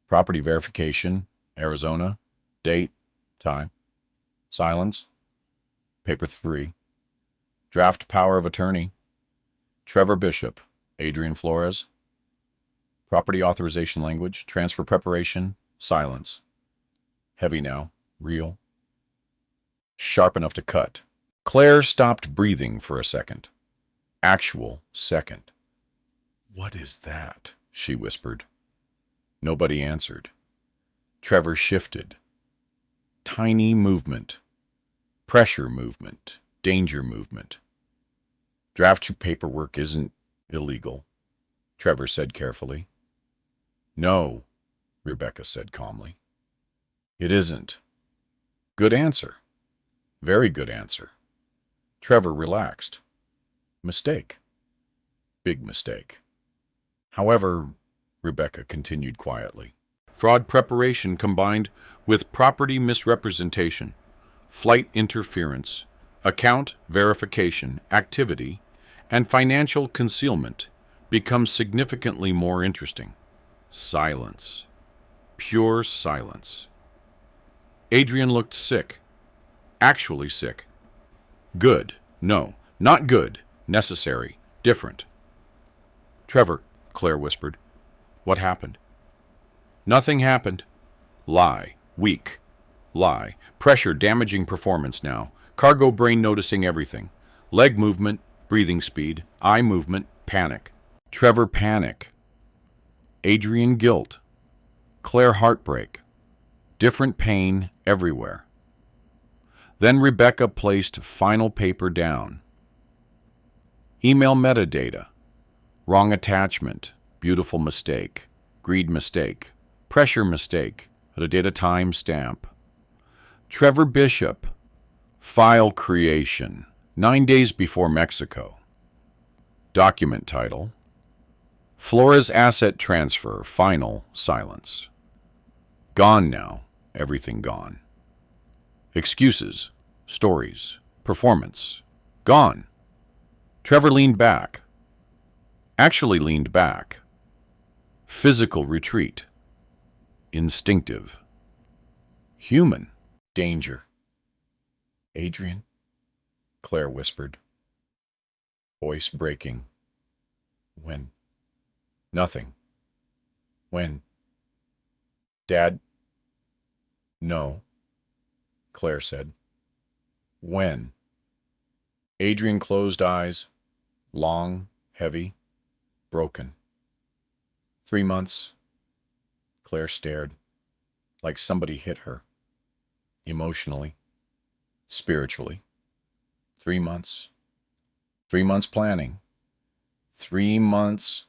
Property verification. Arizona. Date. Time. Silence. Paper 3. Draft power of attorney. Trevor Bishop. Adrian Flores. Property authorization language. Transfer preparation. Silence. Heavy now. Real. Sharp enough to cut. Claire stopped breathing for a second. Actual second. What is that? She whispered. Nobody answered. Trevor shifted. Tiny movement. Pressure movement. Danger movement. Draft paperwork isn't illegal, Trevor said carefully. No, Rebecca said calmly. It isn't. Good answer. Very good answer. Trevor relaxed. Mistake. Big mistake. However, Rebecca continued quietly, fraud preparation combined with property misrepresentation, flight interference, account verification, activity, and financial concealment becomes significantly more interesting. Silence. Pure silence. Adrian looked sick. Actually sick. Good. No, not good. Necessary. Different. Trevor, Claire whispered. What happened? Nothing happened. Lie. Weak. Lie. Pressure damaging performance now. Cargo brain noticing everything. Leg movement, breathing speed, eye movement, panic. Trevor panic. Adrian guilt. Claire heartbreak. Different pain everywhere. Then Rebecca placed final paper down. Email metadata. Wrong attachment. Beautiful mistake. Greed mistake. Pressure mistake. Metadata time stamp. Trevor Bishop. File creation. 9 days before Mexico. Document title. Flores asset transfer. Final silence. Gone now. Everything gone. Excuses. Stories. Performance. Gone. Trevor leaned back. Actually leaned back. Physical retreat. Instinctive. Human. Danger. Adrian? Claire whispered. Voice breaking. When? Nothing. When? Dad? No, Claire said. When? Adrian closed eyes. Long, heavy, broken. 3 months. Claire stared, like somebody hit her. Emotionally. Spiritually. 3 months. 3 months planning. 3 months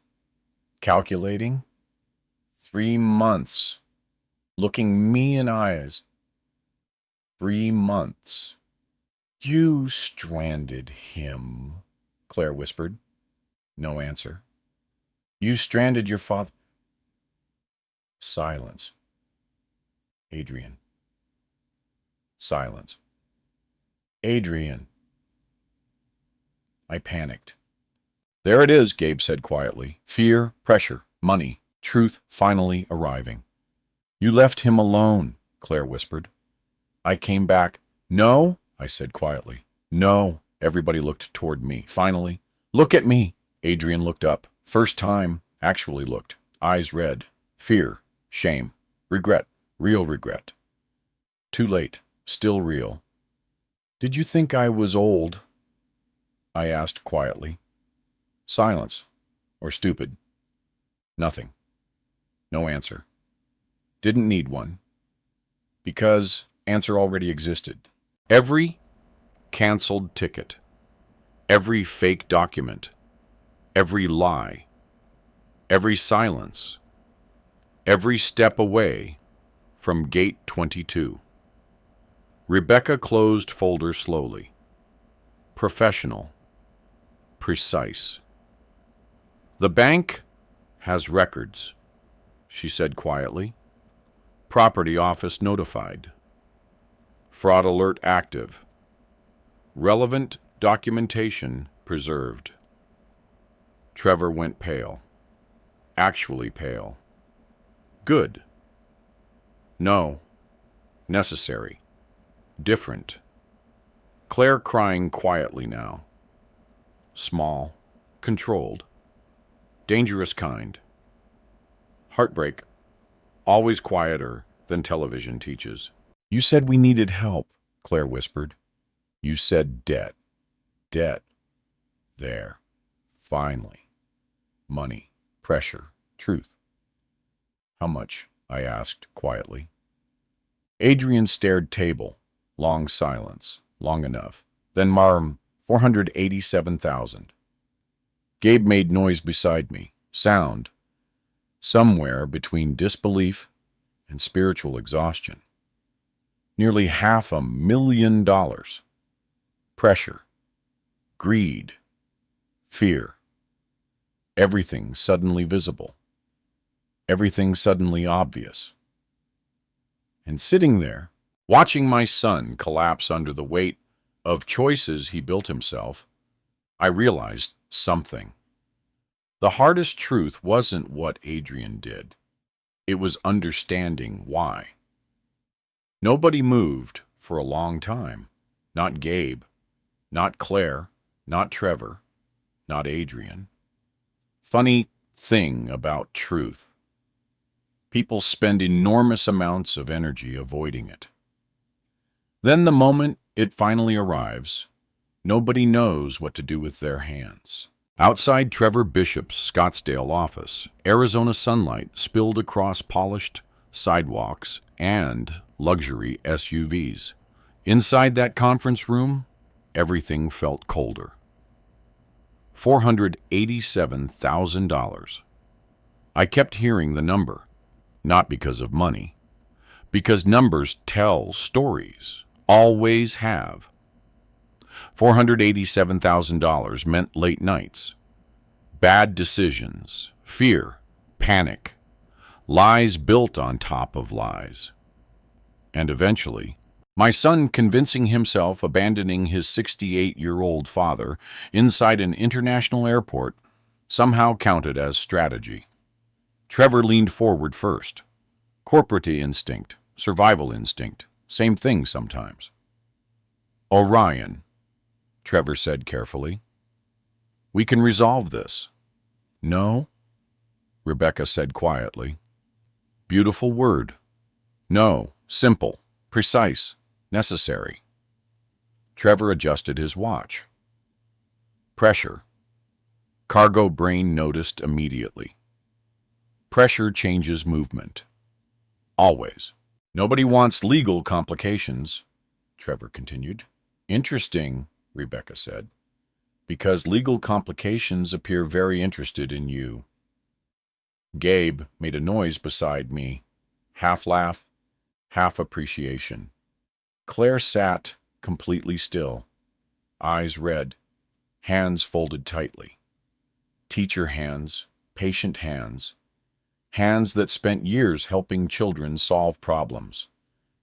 calculating. 3 months looking me in eyes. 3 months. You stranded him, Claire whispered. No answer. You stranded your father. Silence. Adrian. Silence. Adrian. I panicked. There it is, Gabe said quietly. Fear, pressure, money, truth finally arriving. You left him alone, Claire whispered. I came back. No, I said quietly. No. Everybody looked toward me. Finally. Look at me. Adrian looked up. First time, actually looked. Eyes red. Fear. Shame. Regret. Real regret. Too late. Still real. Did you think I was old? I asked quietly. Silence. Or stupid. Nothing. No answer. Didn't need one. Because answer already existed. Every canceled ticket, every fake document, every lie, every silence, every step away from gate 22. Rebecca closed folder slowly. Professional. Precise. The bank has records, she said quietly. Property office notified. Fraud alert active. Relevant documentation preserved. Trevor went pale. Actually pale. Good. No. Necessary. Different. Claire crying quietly now. Small. Controlled. Dangerous kind. Heartbreak. Always quieter than television teaches. You said we needed help, Claire whispered. You said debt. Debt. There. Finally. Money. Pressure. Truth. How much? I asked quietly. Adrian stared table. Long silence. Long enough. Then Marm, 487,000. Gabe made noise beside me. Sound. Somewhere between disbelief and spiritual exhaustion. Nearly $500,000. Pressure. Greed. Fear. Everything suddenly visible. Everything suddenly obvious. And sitting there, watching my son collapse under the weight of choices he built himself, I realized something. The hardest truth wasn't what Adrian did. It was understanding why. Nobody moved for a long time. Not Gabe, not Claire, not Trevor, not Adrian. Funny thing about truth. People spend enormous amounts of energy avoiding it. Then the moment it finally arrives, nobody knows what to do with their hands. Outside Trevor Bishop's Scottsdale office, Arizona sunlight spilled across polished sidewalks and luxury SUVs. Inside that conference room, everything felt colder. $487,000. I kept hearing the number, not because of money, because numbers tell stories, always have. $487,000 meant late nights, bad decisions, fear, panic, lies built on top of lies. And eventually, my son convincing himself abandoning his 68-year-old father inside an international airport somehow counted as strategy. Trevor leaned forward first. Corporate instinct, survival instinct, same thing sometimes. Orion, Trevor said carefully. We can resolve this. No, Rebecca said quietly. Beautiful word. No, simple, precise, necessary. Trevor adjusted his watch. Pressure. Cargo brain noticed immediately. Pressure changes movement. Always. Nobody wants legal complications, Trevor continued. Interesting, Rebecca said, because legal complications appear very interested in you. Gabe made a noise beside me, half laugh, half appreciation. Claire sat completely still, eyes red, hands folded tightly. Teacher hands, patient hands, hands that spent years helping children solve problems,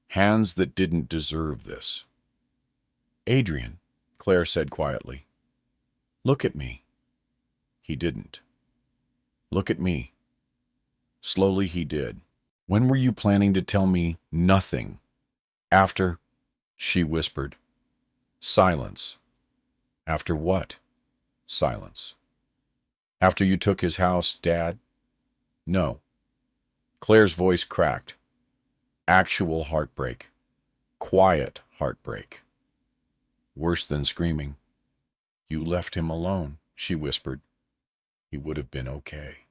hands that didn't deserve this. Adrian, Claire said quietly, look at me. He didn't. Look at me. Slowly he did. When were you planning to tell me nothing? After, she whispered. Silence. After what? Silence. After you took his house, Dad? No. Claire's voice cracked. Actual heartbreak. Quiet heartbreak. worse than screaming. "You left him alone," she whispered. "He would have been okay."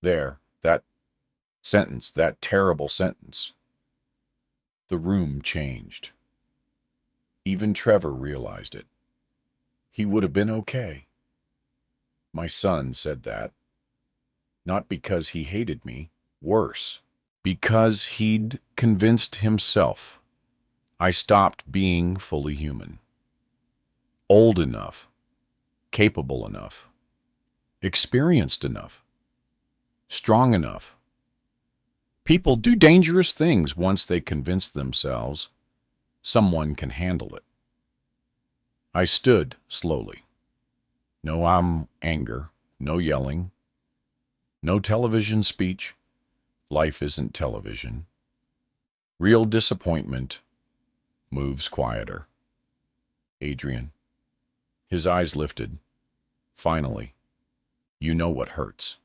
There, that sentence, that terrible sentence. The room changed. Even Trevor realized it. He would have been okay. My son said that. Not because he hated me, worse, because he'd convinced himself I stopped being fully human. Old enough, capable enough, experienced enough, strong enough. People do dangerous things once they convince themselves someone can handle it. I stood slowly. No anger, no yelling, no television speech. Life isn't television. Real disappointment moves quieter. Adrian. His eyes lifted. Finally. "You know what hurts."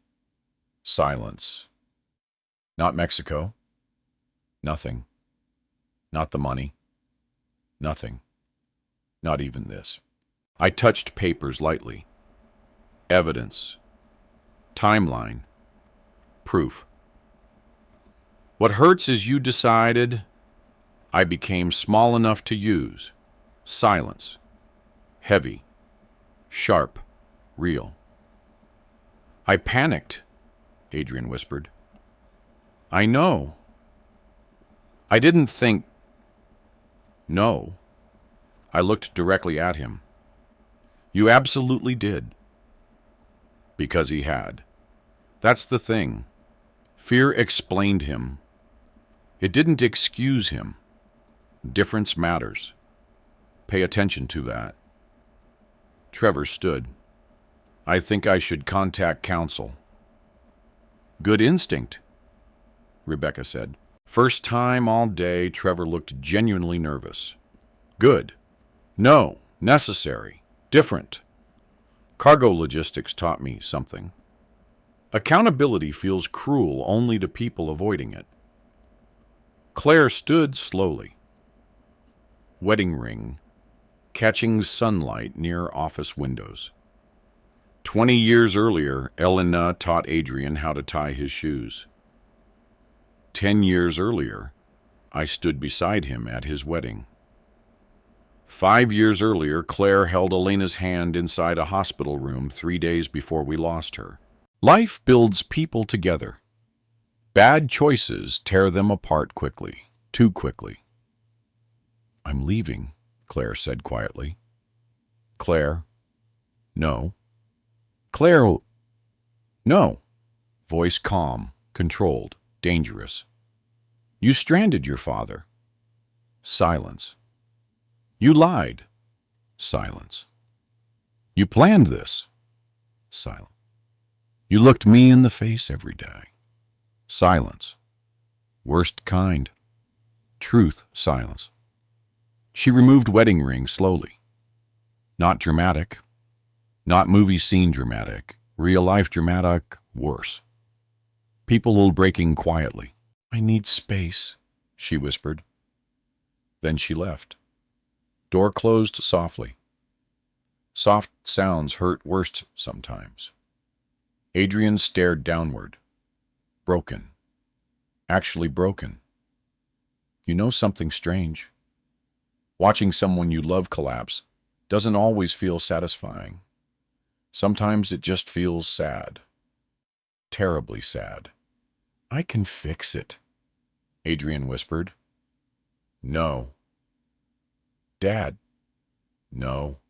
Silence. Not Mexico. Nothing. Not the money. Nothing. Not even this. I touched papers lightly. Evidence. Timeline. Proof. "What hurts is you decided I became small enough to use." Silence. Heavy. Sharp. Real. "I panicked," Adrian whispered. "I know. I didn't think." "No." I looked directly at him. "You absolutely did." Because he had. That's the thing. Fear explained him. It didn't excuse him. Difference matters. Pay attention to that. Trevor stood. "I think I should contact counsel." "Good instinct," Rebecca said. First time all day, Trevor looked genuinely nervous. "Good. No. Necessary. Different. Cargo logistics taught me something. Accountability feels cruel only to people avoiding it." Claire stood slowly. Wedding ring, catching sunlight near office windows. 20 years earlier, Elena taught Adrian how to tie his shoes. 10 years earlier, I stood beside him at his wedding. 5 years earlier, Claire held Elena's hand inside a hospital room 3 days before we lost her. Life builds people together. Bad choices tear them apart quickly, too quickly. "I'm leaving," Claire said quietly. "Claire, no." "Claire, no." Voice calm, controlled, dangerous. "You stranded your father." Silence. "You lied." Silence. "You planned this." Silence. "You looked me in the face every day." Silence. Worst kind. Truth. Silence. She removed wedding ring slowly. Not dramatic. Not movie scene dramatic. Real life dramatic. Worse. People breaking quietly. "I need space," she whispered. Then she left. Door closed softly. Soft sounds hurt worst sometimes. Adrian stared downward. Broken. Actually broken. You know something strange? Watching someone you love collapse doesn't always feel satisfying. Sometimes it just feels sad. Terribly sad. "I can fix it," Adrian whispered. "No." "Dad." "No."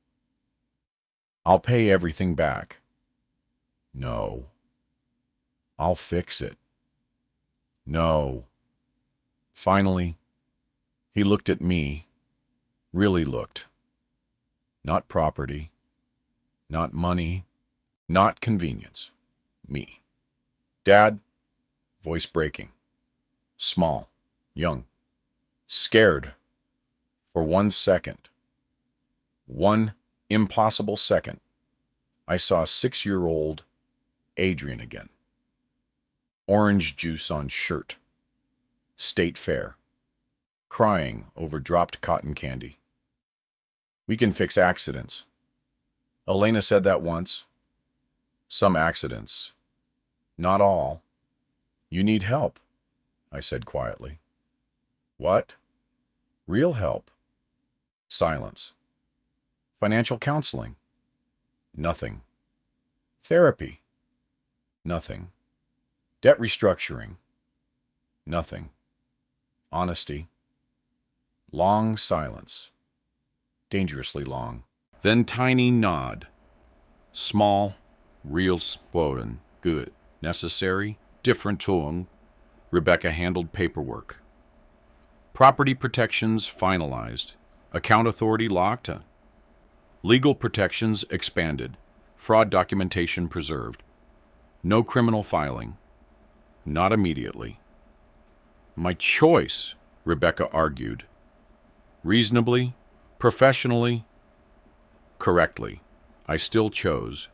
"I'll pay everything back." "No." "I'll fix it." "No." Finally, he looked at me, really looked. Not property, not money, not convenience. Me. "Dad," voice breaking. Small, young, scared. For 1 second. 1 impossible second. I saw 6-year-old Adrian again. Orange juice on shirt. State fair. Crying over dropped cotton candy. We can fix accidents. Elena said that once. Some accidents. Not all. You need help, I said quietly. What? Real help. Silence. Financial counseling. Nothing. Therapy. Nothing. Debt restructuring. Nothing. Honesty. Long silence. Dangerously long. Then tiny nod. Small, real spoken, good, necessary, different tone. Rebecca handled paperwork. Property protections finalized. Account authority locked. Legal protections expanded. Fraud documentation preserved. No criminal filing. Not immediately. My choice, Rebecca argued. Reasonably, professionally, correctly, I still chose.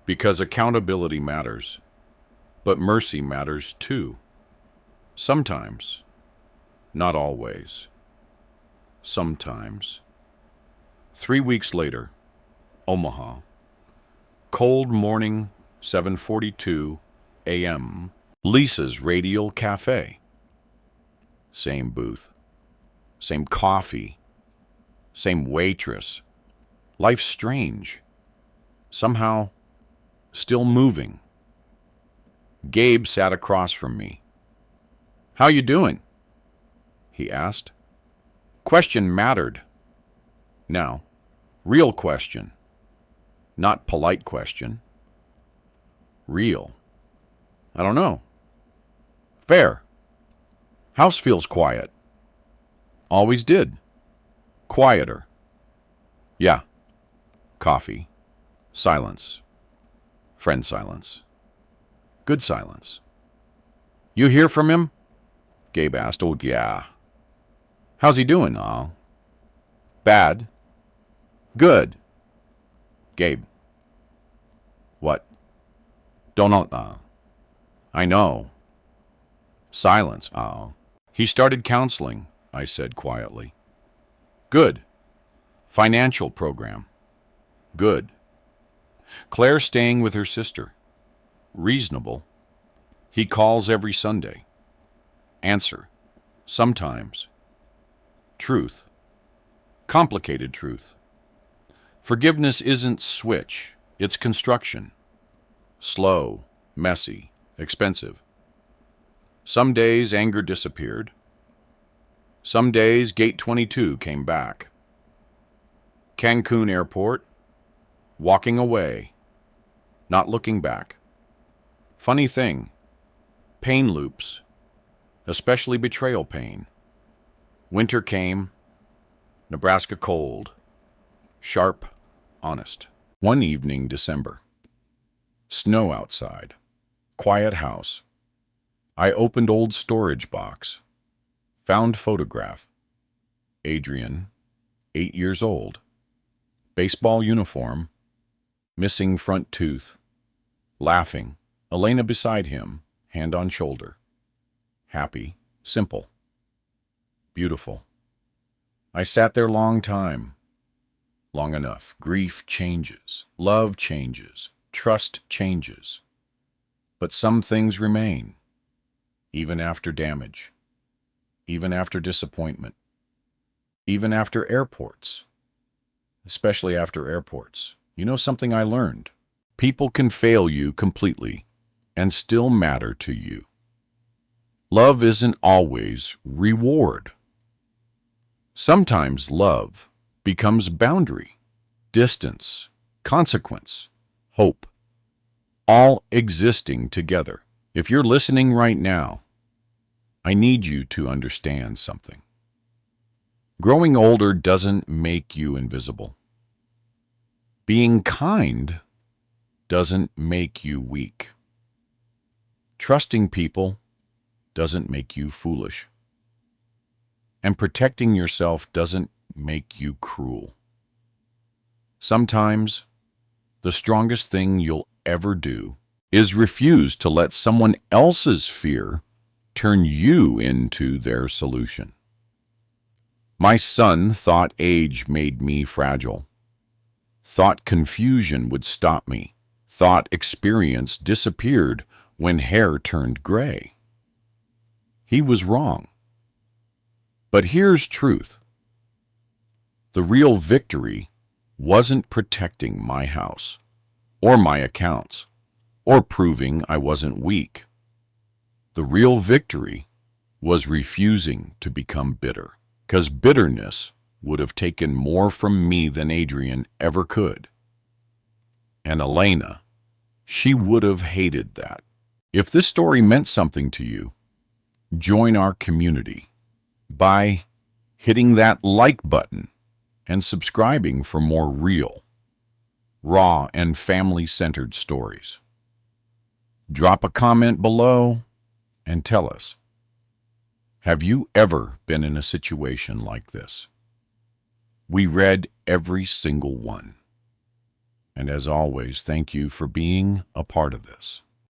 Because accountability matters. But mercy matters too. Sometimes. Not always. Sometimes. 3 weeks later, Omaha. Cold morning, 7:42 a.m. Lisa's Radial Cafe. Same booth. Same coffee. Same waitress. Life's strange. Somehow, still moving. Gabe sat across from me. "How you doing?" he asked. Question mattered. Now, real question. Not polite question. Real. I don't know. Fair. House feels quiet. Always did. Quieter. Yeah. Coffee. Silence. Friend silence. Good silence. You hear from him? Gabe asked. Oh, yeah. How's he doing? Bad. Good. Gabe. What? Don't know. I know. Silence. He started counseling, I said quietly. Good. Financial program. Good. Claire staying with her sister. Reasonable. He calls every Sunday. Answer. Sometimes. Truth. Complicated truth. Forgiveness isn't switch, it's construction. Slow, messy, expensive. Some days anger disappeared. Some days Gate 22 came back. Cancún Airport. Walking away. Not looking back. Funny thing. Pain loops. Especially betrayal pain. Winter came. Nebraska cold. Sharp, honest. One evening, December. Snow outside. Quiet house. I opened old storage box. Found photograph. Adrian, 8 years old. Baseball uniform. Missing front tooth. Laughing. Elena beside him, hand on shoulder. Happy. Simple. Beautiful. I sat there long time. Long enough. Grief changes. Love changes. Trust changes. But some things remain. Even after damage. Even after disappointment. Even after airports. Especially after airports. You know something I learned? People can fail you completely and still matter to you. Love isn't always reward. Sometimes love becomes boundary, distance, consequence, hope, all existing together. If you're listening right now, I need you to understand something. Growing older doesn't make you invisible. Being kind doesn't make you weak. Trusting people doesn't make you foolish. And protecting yourself doesn't make you cruel. Sometimes, the strongest thing you'll ever do is refuse to let someone else's fear turn you into their solution. My son thought age made me fragile, thought confusion would stop me, thought experience disappeared when hair turned gray. He was wrong. But here's truth. The real victory wasn't protecting my house, or my accounts, or proving I wasn't weak. The real victory was refusing to become bitter, because bitterness would have taken more from me than Adrian ever could. And Elena, she would have hated that. If this story meant something to you, join our community by hitting that like button and subscribing for more real, raw, and family-centered stories. Drop a comment below and tell us, have you ever been in a situation like this? We read every single one. And as always, thank you for being a part of this.